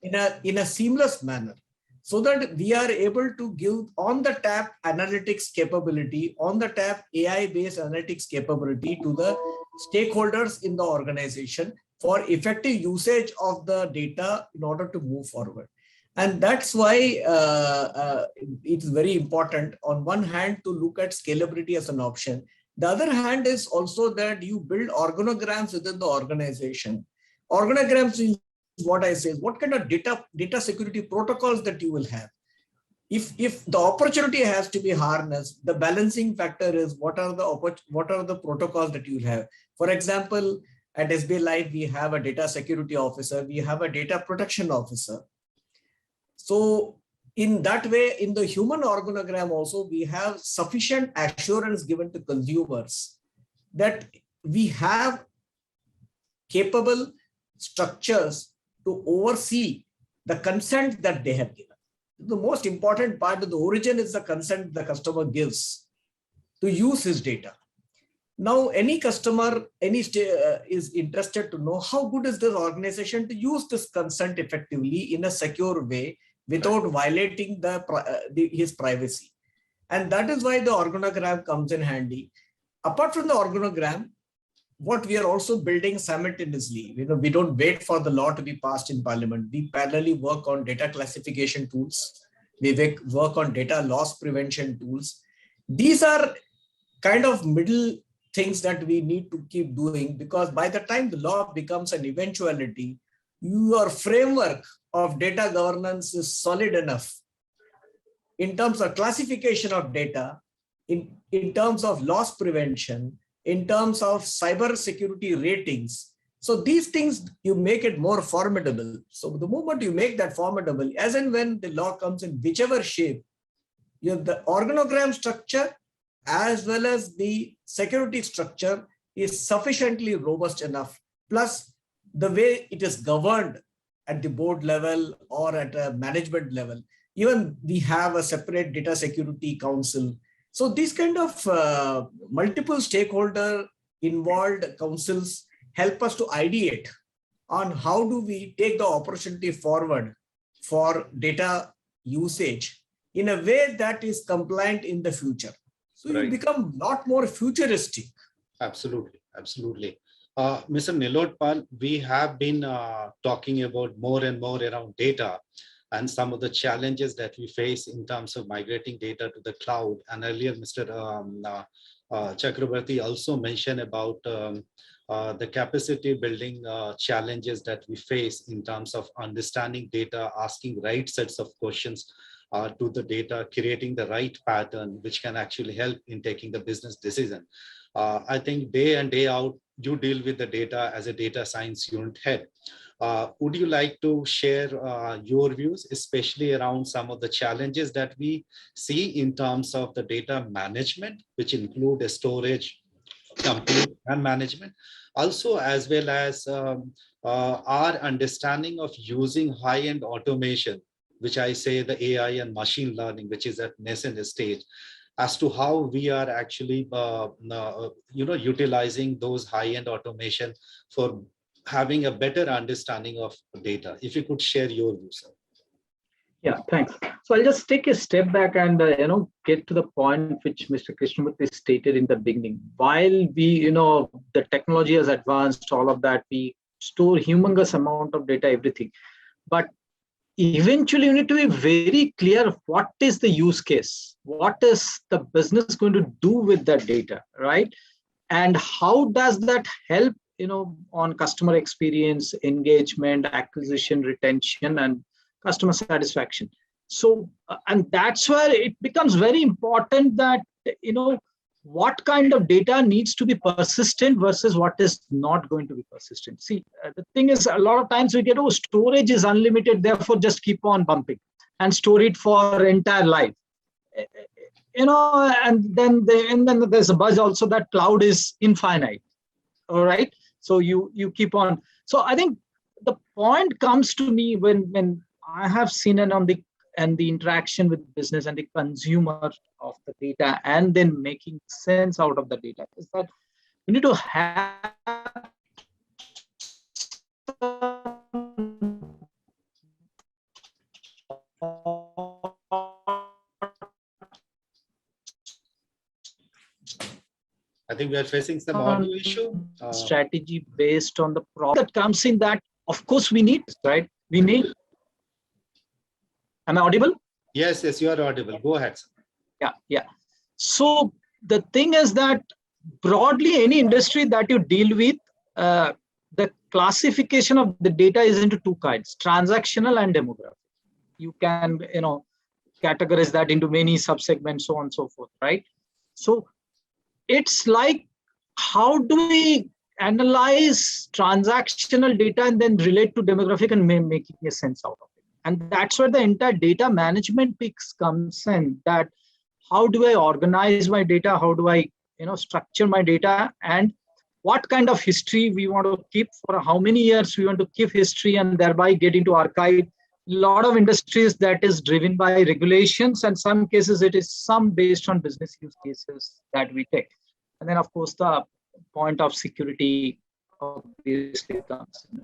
in a seamless manner, so that we are able to give on-the-tap analytics capability, on-the-tap AI-based analytics capability to the stakeholders in the organization for effective usage of the data in order to move forward. And that's why it's very important, on one hand, to look at scalability as an option. The other hand is also that you build organograms within the organization. Organograms is what I say, what kind of data security protocols that you will have. If the opportunity has to be harnessed, the balancing factor is what are the protocols that you have. For example, at SBI Life, we have a data security officer, we have a data protection officer. So in that way, in the human organogram also, we have sufficient assurance given to consumers that we have capable structures to oversee the consent that they have given. The most important part of the origin is the consent the customer gives to use his data. Now, any customer, is interested to know how good is this organization to use this consent effectively in a secure way without violating his privacy. And that is why the organogram comes in handy. Apart from the organogram, what we are also building simultaneously, we don't wait for the law to be passed in Parliament. We parallelly work on data classification tools. We work on data loss prevention tools. These are kind of middle things that we need to keep doing, because by the time the law becomes an eventuality, your framework of data governance is solid enough in terms of classification of data, in terms of loss prevention, in terms of cyber security ratings. So these things, you make it more formidable. So the moment you make that formidable, as and when the law comes in whichever shape, you have the organogram structure as well as the security structure is sufficiently robust enough. Plus the way it is governed at the board level or at a management level. Even we have a separate data security council. So these kind of multiple stakeholder involved councils help us to ideate on how do we take the opportunity forward for data usage in a way that is compliant in the future. So you become a lot more futuristic. Absolutely, absolutely. Mr. Nilotpal, we have been talking about more and more around data and some of the challenges that we face in terms of migrating data to the cloud. And earlier, Mr. Chakrabarti also mentioned about the capacity building challenges that we face in terms of understanding data, asking right sets of questions to the data, creating the right pattern, which can actually help in taking the business decision. I think day in, day out, you deal with the data as a data science unit head. Would you like to share your views, especially around some of the challenges that we see in terms of the data management, which include the storage, compute, and management, also as well as our understanding of using high-end automation which I say the AI and machine learning, which is at nascent stage, as to how we are actually, utilizing those high-end automation for having a better understanding of data. If you could share your views, sir. Yeah, thanks. So I'll just take a step back and get to the point which Mr. Krishnamurthy stated in the beginning. While we, the technology has advanced, all of that, we store humongous amount of data, everything. But eventually, you need to be very clear of what is the use case, what is the business going to do with that data, right? And how does that help, on customer experience, engagement, acquisition, retention, and customer satisfaction. So, and that's where it becomes very important that, what kind of data needs to be persistent versus what is not going to be persistent. See, the thing is, a lot of times we get, storage is unlimited, therefore just keep on bumping and store it for entire life. And then there's a buzz also that cloud is infinite. All right. So you keep on. So I think the point comes to me when I have seen it on the interaction with business and the consumer of the data, and then making sense out of the data, is that we need to have I think we are facing some audio issue. Strategy based on the problem that comes in that, of course, we need, right? We need. Am I audible? Yes, you are audible. Go ahead, sir. Yeah. So the thing is that broadly, any industry that you deal with, the classification of the data is into two kinds: transactional and demographic. You can, categorize that into many subsegments, so on and so forth, right? So it's like, how do we analyze transactional data and then relate to demographic and making a sense out of it? And that's where the entire data management piece comes in, that how do I organize my data? How do I, structure my data? And what kind of history we want to keep, for how many years we want to keep history, and thereby get into archive. A lot of industries that is driven by regulations, and some cases it is some based on business use cases that we take. And then, of course, the point of security obviously comes in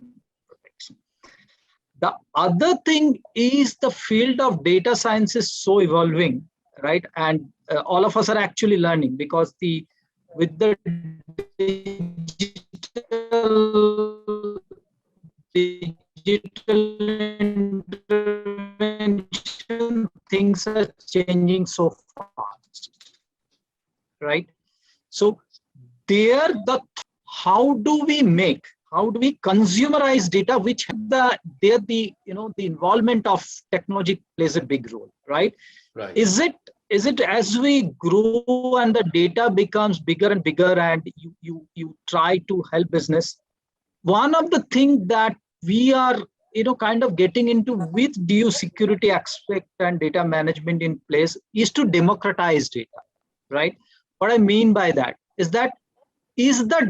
protection. The other thing is the field of data science is so evolving, right? And all of us are actually learning, because with the digital intervention, things are changing so fast, right? So how do we consumerize data, which the involvement of technology plays a big role, right? Right. Is it as we grow and the data becomes bigger and bigger, and you try to help business? One of the things that we are kind of getting into with due security aspect and data management in place is to democratize data, right? What I mean by that is the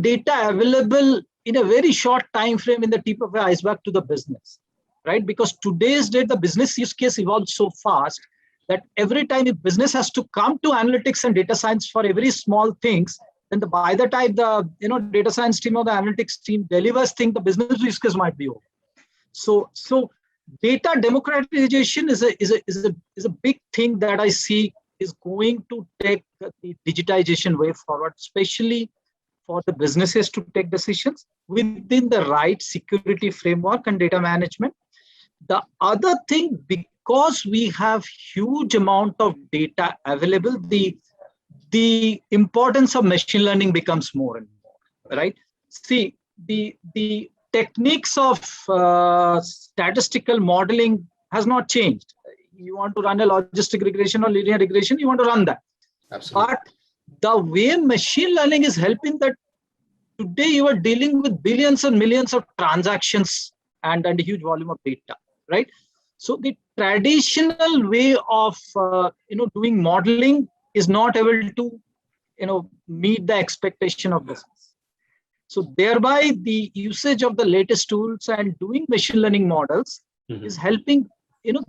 data available in a very short time frame in the tip of the iceberg to the business, right? Because today's date, the business use case evolves so fast that every time a business has to come to analytics and data science for every small things, then by the time the data science team or the analytics team delivers things, the business use case might be over. So data democratization is a big thing that I see is going to take the digitization way forward, especially for the businesses to take decisions within the right security framework and data management. The other thing, because we have huge amount of data available, the importance of machine learning becomes more and more, right? See, the techniques of statistical modeling has not changed. You want to run a logistic regression or linear regression, you want to run that. Absolutely. But the way machine learning is helping, that today you are dealing with billions and millions of transactions and a huge volume of data, right? So the traditional way of doing modeling is not able to meet the expectation of business. So thereby the usage of the latest tools and doing machine learning models is helping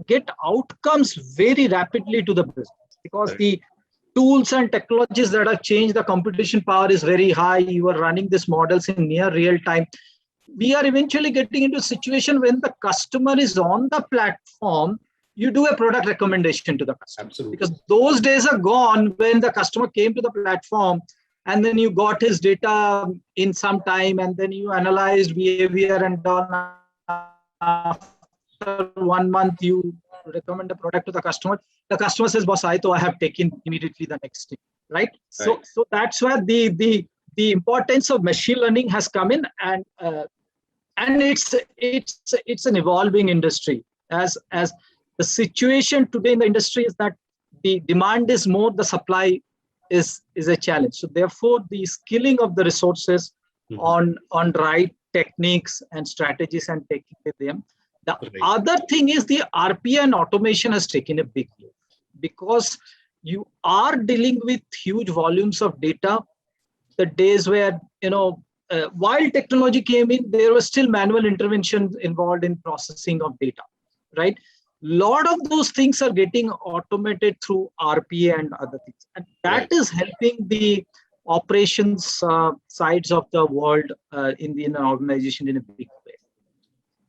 get outcomes very rapidly to the business, because the tools and technologies that have changed, the computation power is very high. You are running these models in near real time. We are eventually getting into a situation when the customer is on the platform, you do a product recommendation to the customer. Absolutely. Because those days are gone when the customer came to the platform and then you got his data in some time and then you analyzed behavior and done after 1 month you recommend a product to the customer. The customer says, boss, I have taken immediately the next thing, right? So that's where the importance of machine learning has come in, and it's an evolving industry. As the situation today in the industry is that the demand is more, the supply is a challenge. So therefore, the skilling of the resources on right techniques and strategies and taking with them. The other thing is the RPA and automation has taken a big move, because you are dealing with huge volumes of data. The days where, while technology came in, there was still manual intervention involved in processing of data, right? Lot of those things are getting automated through RPA and other things. And that is helping the operations sides of the world in an organization in a big way.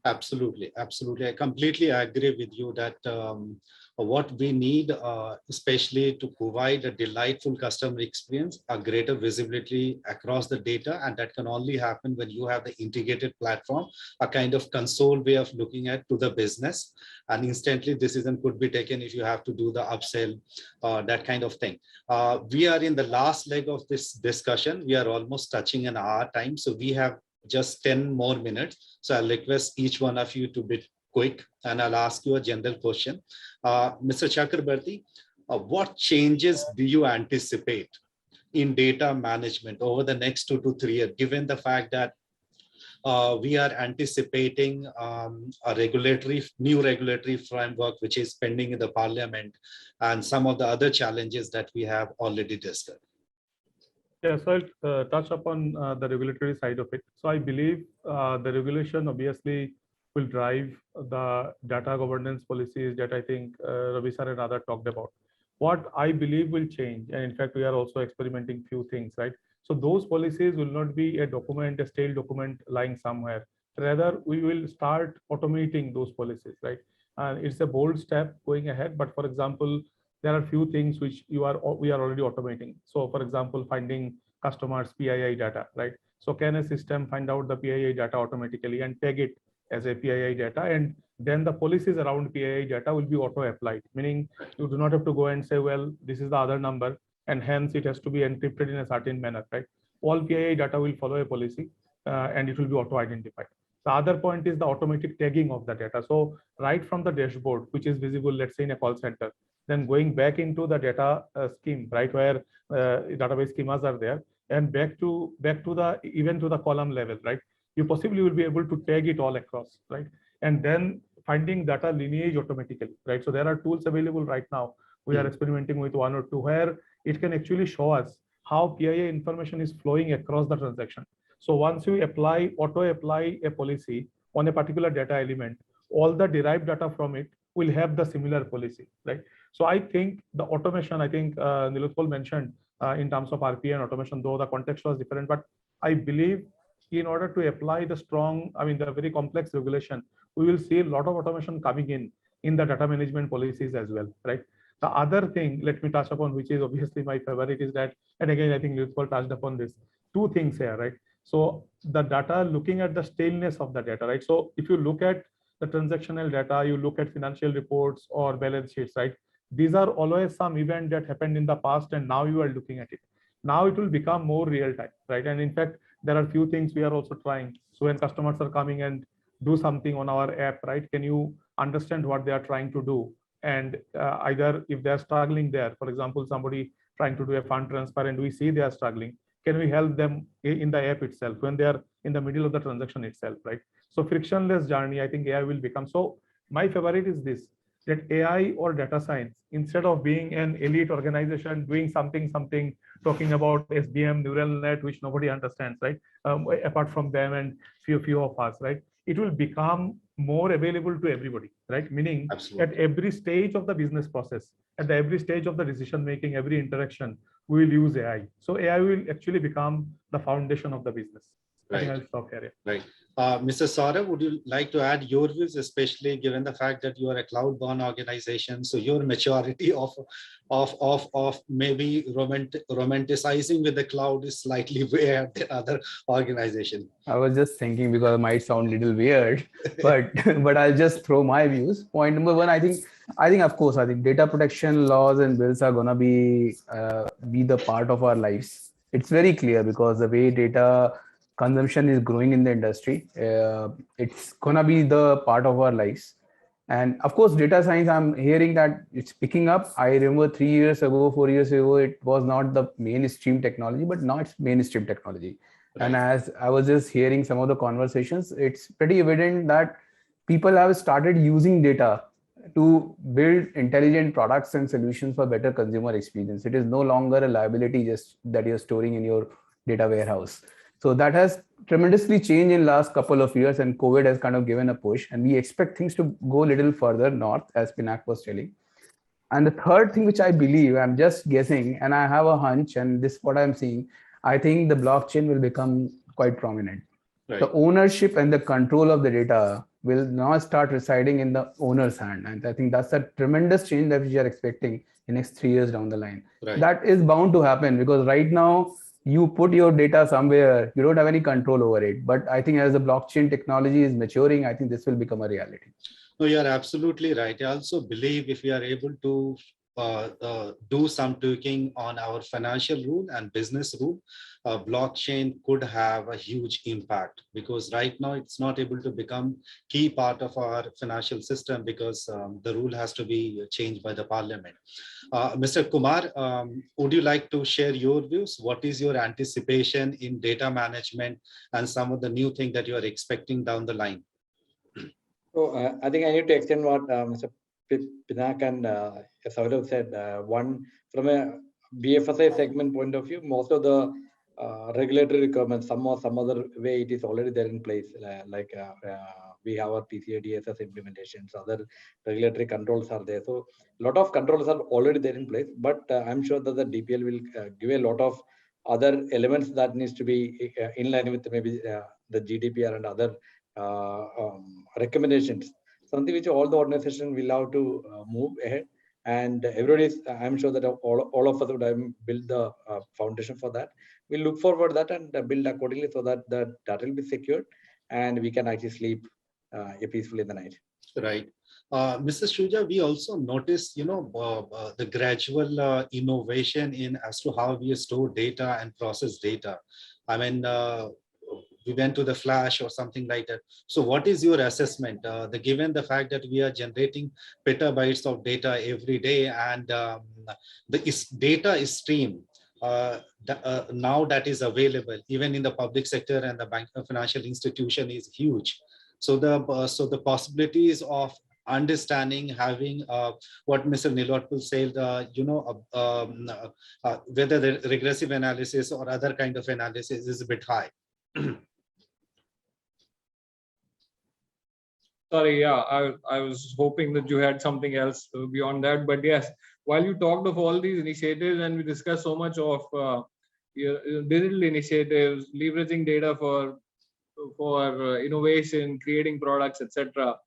Absolutely. Absolutely. I completely agree with you that what we need, especially to provide a delightful customer experience, a greater visibility across the data. And that can only happen when you have the integrated platform, a kind of console way of looking at to the business. And instantly decision could be taken if you have to do the upsell, that kind of thing. We are in the last leg of this discussion. We are almost touching an hour time. So we have just 10 more minutes. So I'll request each one of you to be quick, and I'll ask you a general question. Mr. Chakrabarti, what changes do you anticipate in data management over the next 2 to 3 years, given the fact that we are anticipating a new regulatory framework, which is pending in the parliament, and some of the other challenges that we have already discussed? Yeah, so I'll touch upon the regulatory side of it. So I believe the regulation obviously will drive the data governance policies that I think Ravi sir and others talked about. What I believe will change, and in fact, we are also experimenting few things, right? So those policies will not be a document, a stale document lying somewhere. Rather, we will start automating those policies, right? And it's a bold step going ahead. But for example, there are few things which we are already automating. So for example, finding customers' PII data, right? So can a system find out the PII data automatically and tag it as a PII data, and then the policies around PII data will be auto applied, meaning you do not have to go and say, well, this is the other number, and hence it has to be encrypted in a certain manner, right? All PII data will follow a policy and it will be auto identified. The other point is the automatic tagging of the data. So right from the dashboard, which is visible, let's say in a call center, then going back into the data scheme, right, where database schemas are there, and back to the even to the column level, right? You possibly will be able to tag it all across, right? And then finding data lineage automatically, right? So there are tools available right now. We are experimenting with 1 or 2 where it can actually show us how PII information is flowing across the transaction. So once you auto apply a policy on a particular data element, all the derived data from it will have the similar policy, right? So I think the automation, I think Nilotpal mentioned in terms of RPA and automation, though the context was different, but I believe in order to apply the very complex regulation, we will see a lot of automation coming in the data management policies as well, right? The other thing, let me touch upon, which is obviously my favorite, is that, and again, I think Nilotpal touched upon this, 2 things here, right? So the data, looking at the staleness of the data, right? So if you look at the transactional data, you look at financial reports or balance sheets, right? These are always some event that happened in the past, and now you are looking at it. Now it will become more real time, right? And in fact, there are few things we are also trying. So when customers are coming and do something on our app, right? Can you understand what they are trying to do? And either if they're struggling there, for example, somebody trying to do a fund transfer and we see they are struggling, can we help them in the app itself when they are in the middle of the transaction itself, right? So frictionless journey, I think AI will become. So my favorite is this, that AI or data science, instead of being an elite organization doing something, talking about SBM, neural net, which nobody understands, right? Apart from them and few of us, right? it will become more available to everybody, right? Meaning Absolutely. at every stage of the business process, at every stage of the decision making, every interaction, we will use AI. So AI will actually become the foundation of the business. I think Right. I'll stop here. Right. Mr. Saurav, would you like to add your views, especially given the fact that you are a cloud-born organization? So your maturity of maybe romanticizing with the cloud is slightly weird than other organizations. I was just thinking because it might sound a little weird, but I'll just throw my views. Point number one, I think of course, I think data protection laws and bills are gonna be the part of our lives. It's very clear because the way data consumption is growing in the industry, it's gonna be the part of our lives. And of course, data science, I'm hearing that it's picking up. I remember 3 years ago, 4 years ago, it was not the mainstream technology, but now it's mainstream technology. Right. And as I was just hearing some of the conversations, it's pretty evident that people have started using data to build intelligent products and solutions for better consumer experience. It is no longer a liability just that you're storing in your data warehouse. So that has tremendously changed in last couple of years, and COVID has kind of given a push, and we expect things to go a little further north, as Pinak was telling. And the third thing, which I believe, I'm just guessing, and I have a hunch, and this is what I'm seeing, I think the blockchain will become quite prominent. Right. The ownership and the control of the data will now start residing in the owner's hand. And I think that's a tremendous change that we are expecting in the next 3 years down the line. Right. That is bound to happen because right now, you put your data somewhere, you don't have any control over it. But I think as the blockchain technology is maturing, I think this will become a reality. No, you're absolutely right. I also believe if we are able to do some tweaking on our financial rule and business rule, blockchain could have a huge impact because right now it's not able to become key part of our financial system because the rule has to be changed by the parliament. Mr. Kumar, would you like to share your views? What is your anticipation in data management and some of the new things that you are expecting down the line? So I think I need to extend what Mr. Pinak and Saurav said. One, from a BFSI segment point of view, most of the regulatory requirements, some other way, it is already there in place. We have our PCI DSS implementations, other regulatory controls are there. So a lot of controls are already there in place, but I'm sure that the DPL will give a lot of other elements that needs to be in line with maybe the GDPR and other recommendations. Something which all the organization will have to move ahead, and everybody is, I'm sure that all of us would have built the foundation for that. We'll look forward to that and build accordingly so that the data will be secured and we can actually sleep peacefully in the night. Right. Mr. Shuja, we also noticed, the gradual innovation in as to how we store data and process data. I mean, we went to the flash or something like that. So what is your assessment? Given the fact that we are generating petabytes of data every day and the data stream now that is available even in the public sector and the bank financial institution is huge. So the possibilities of understanding, having what Mr. Nilotpal said, whether the regressive analysis or other kind of analysis is a bit high. Sorry, yeah, I was hoping that you had something else beyond that. But yes, while you talked of all these initiatives and we discussed so much of digital initiatives, leveraging data for innovation, creating products, etc.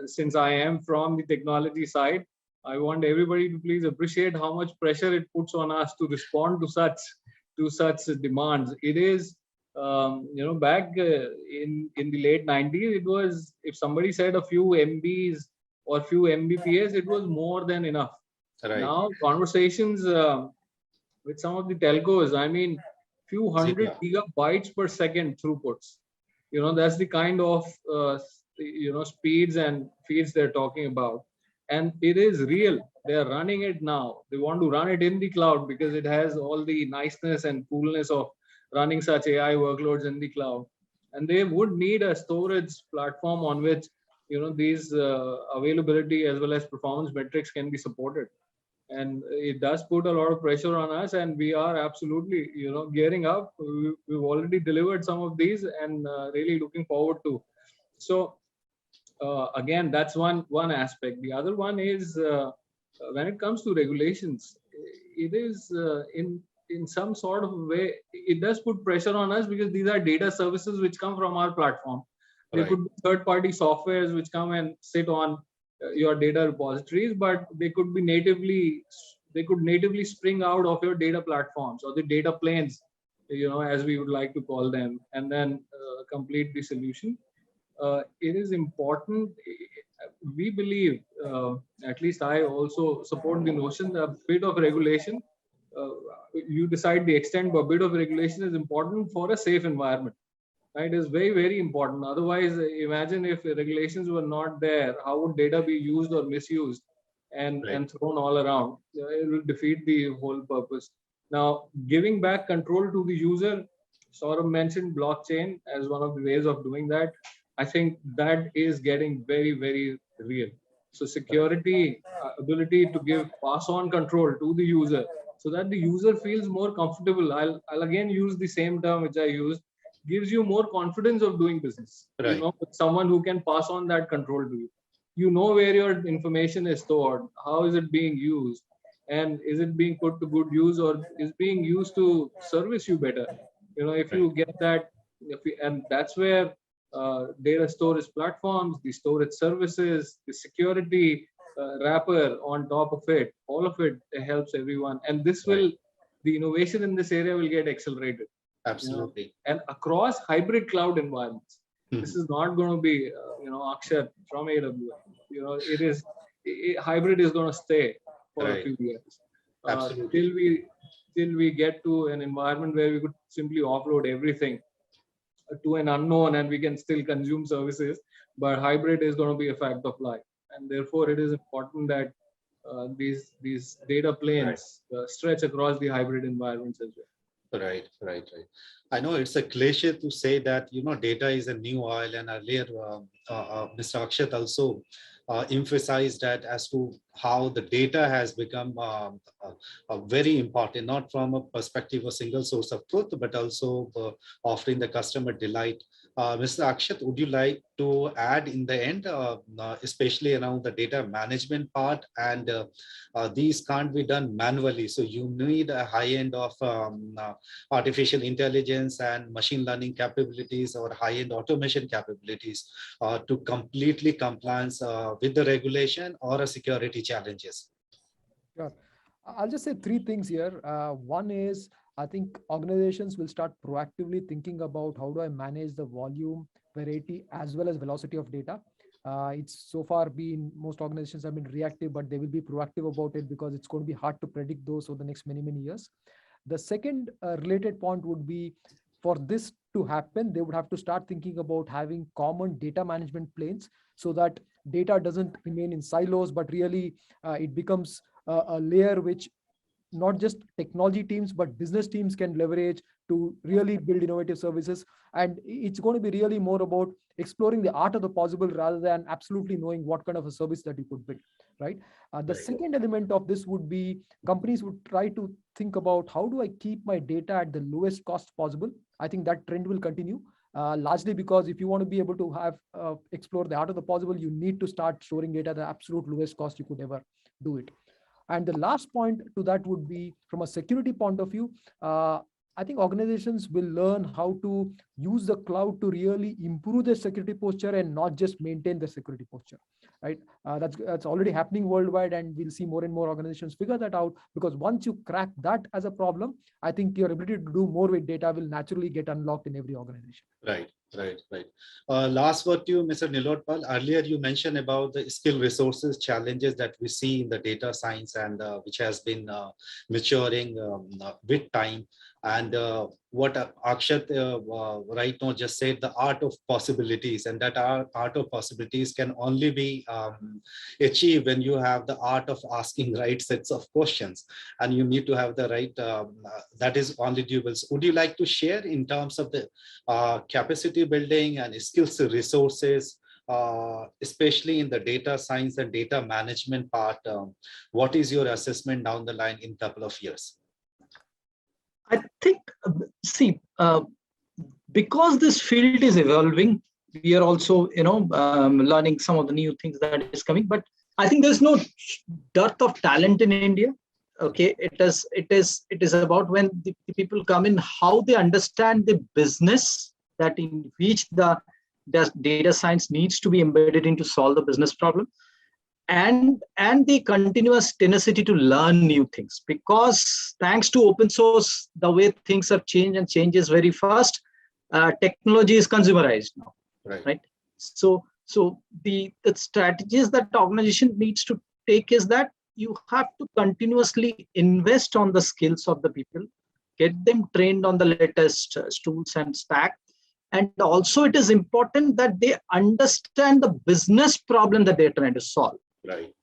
Since I am from the technology side, I want everybody to please appreciate how much pressure it puts on us to respond to such demands. It is, back in the late 90s, it was, if somebody said a few MBs or few Mbps, it was more than enough. Right. Now conversations with some of the telcos, I mean, few hundred gigabytes per second throughputs. That's the kind of speeds and feeds they're talking about, and it is real. They're running it now. They want to run it in the cloud because it has all the niceness and coolness of running such AI workloads in the cloud, and they would need a storage platform on which these availability as well as performance metrics can be supported. and it does put a lot of pressure on us, and we are absolutely, gearing up. We've already delivered some of these, and really looking forward to. So again, that's one aspect. The other one is when it comes to regulations, it is in some sort of way, it does put pressure on us, because these are data services which come from our platform. There could be third-party softwares which come and sit on your data repositories, but they could natively spring out of your data platforms, or the data planes, as we would like to call them, and then complete the solution. It is important. We believe, at least I also support the notion that a bit of regulation, you decide the extent, but a bit of regulation is important for a safe environment. Right, is very, very important. Otherwise, imagine if regulations were not there, how would data be used or misused and thrown all around? It will defeat the whole purpose. Now, giving back control to the user, Saurabh mentioned blockchain as one of the ways of doing that. I think that is getting very, very real. So security, ability to pass on control to the user, so that the user feels more comfortable. I'll again use the same term which I used. Gives you more confidence of doing business. With someone who can pass on that control to you. You know where your information is stored, how is it being used, and is it being put to good use, or is being used to service you better. If you get that, and that's where data storage platforms, the storage services, the security wrapper on top of it, all of it helps everyone. And this will, the innovation in this area will get accelerated. Absolutely. And across hybrid cloud environments. This is not going to be, Akshat from AWS. Hybrid is going to stay for a few years. Till we get to an environment where we could simply offload everything to an unknown and we can still consume services. But hybrid is going to be a fact of life. And therefore, it is important that these data planes stretch across the hybrid environments as well. Right. I know it's a cliche to say that, data is a new oil, and earlier Mr. Akshat also emphasized that as to how the data has become very important, not from a perspective of single source of truth, but also offering the customer delight. Mr. Akshat, would you like to add in the end, especially around the data management part? And these can't be done manually. So you need a high end of artificial intelligence and machine learning capabilities, or high end automation capabilities to completely compliance with the regulation or a security challenges. Sure. I'll just say three things here. One is, I think organizations will start proactively thinking about how do I manage the volume, variety, as well as velocity of data. It's so far been, most organizations have been reactive, but they will be proactive about it, because it's going to be hard to predict those over the next many, many years. The second related point would be, for this to happen, they would have to start thinking about having common data management planes, so that data doesn't remain in silos, but really it becomes a layer which not just technology teams, but business teams can leverage to really build innovative services. And it's going to be really more about exploring the art of the possible, rather than absolutely knowing what kind of a service that you could build, right? The second element of this would be, companies would try to think about, how do I keep my data at the lowest cost possible? I think that trend will continue, largely because if you want to be able to have explore the art of the possible, you need to start storing data at the absolute lowest cost you could ever do it. And the last point to that would be, from a security point of view, I think organizations will learn how to use the cloud to really improve their security posture, and not just maintain the security posture, right? That's already happening worldwide, and we'll see more and more organizations figure that out, because once you crack that as a problem, I think your ability to do more with data will naturally get unlocked in every organization. Right. Last word to you, Mr. Nilotpal. Earlier, you mentioned about the skill resources challenges that we see in the data science, and which has been maturing with time. And what Akshat right now just said, the art of possibilities, and that art of possibilities can only be achieved when you have the art of asking right sets of questions, and you need to have the right, that is only doable. Would you like to share in terms of the capacity building and skills resources especially in the data science and data management part? What is your assessment down the line in a couple of years? I think, because this field is evolving, we are also, learning some of the new things that is coming. But I think there's no dearth of talent in India. Okay, it is about when the people come in, how they understand the business that in which the data science needs to be embedded in to solve the business problem, and the continuous tenacity to learn new things. Because thanks to open source, the way things have changed and changes very fast, technology is consumerized now, right? So the strategies that the organization needs to take is that you have to continuously invest on the skills of the people, get them trained on the latest tools and stack. And also it is important that they understand the business problem that they're trying to solve. Right.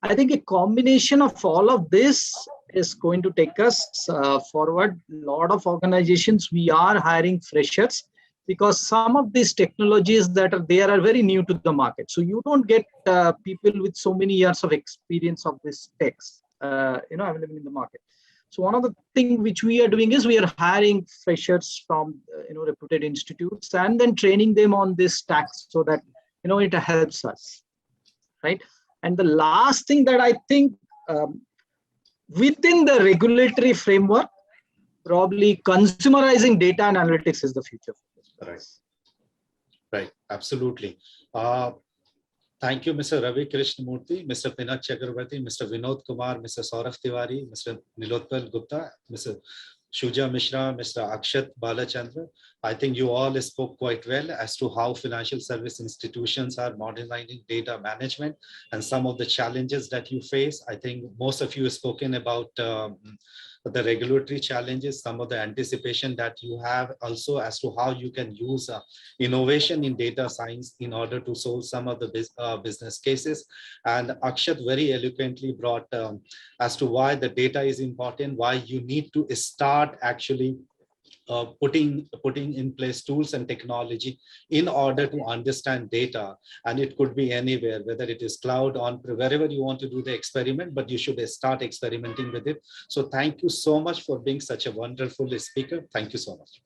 I think a combination of all of this is going to take us forward. A lot of organizations, we are hiring freshers because some of these technologies that are there are very new to the market. So you don't get people with so many years of experience of this techs, available in the market. So one of the things which we are doing is we are hiring freshers from reputed institutes and then training them on this stack so that it helps us, right? And the last thing that I think, within the regulatory framework, probably consumerizing data and analytics is the future. Right, absolutely. Thank you, Mr. Ravi Krishnamurthy, Mr. Pinak Chakravarti, Mr. Vinod Kumar, Mr. Saurav Tiwari, Mr. Nilotpal Gupta, Mr. Shuja Mishra, Mr. Akshat Balachandra. I think you all spoke quite well as to how financial service institutions are modernizing data management and some of the challenges that you face. I think most of you have spoken about the regulatory challenges, some of the anticipation that you have also as to how you can use innovation in data science in order to solve some of the business cases. And Akshat very eloquently brought as to why the data is important, why you need to start actually putting in place tools and technology in order to understand data. And it could be anywhere, whether it is cloud, on wherever you want to do the experiment, but you should start experimenting with it. So thank you so much for being such a wonderful speaker. Thank you so much.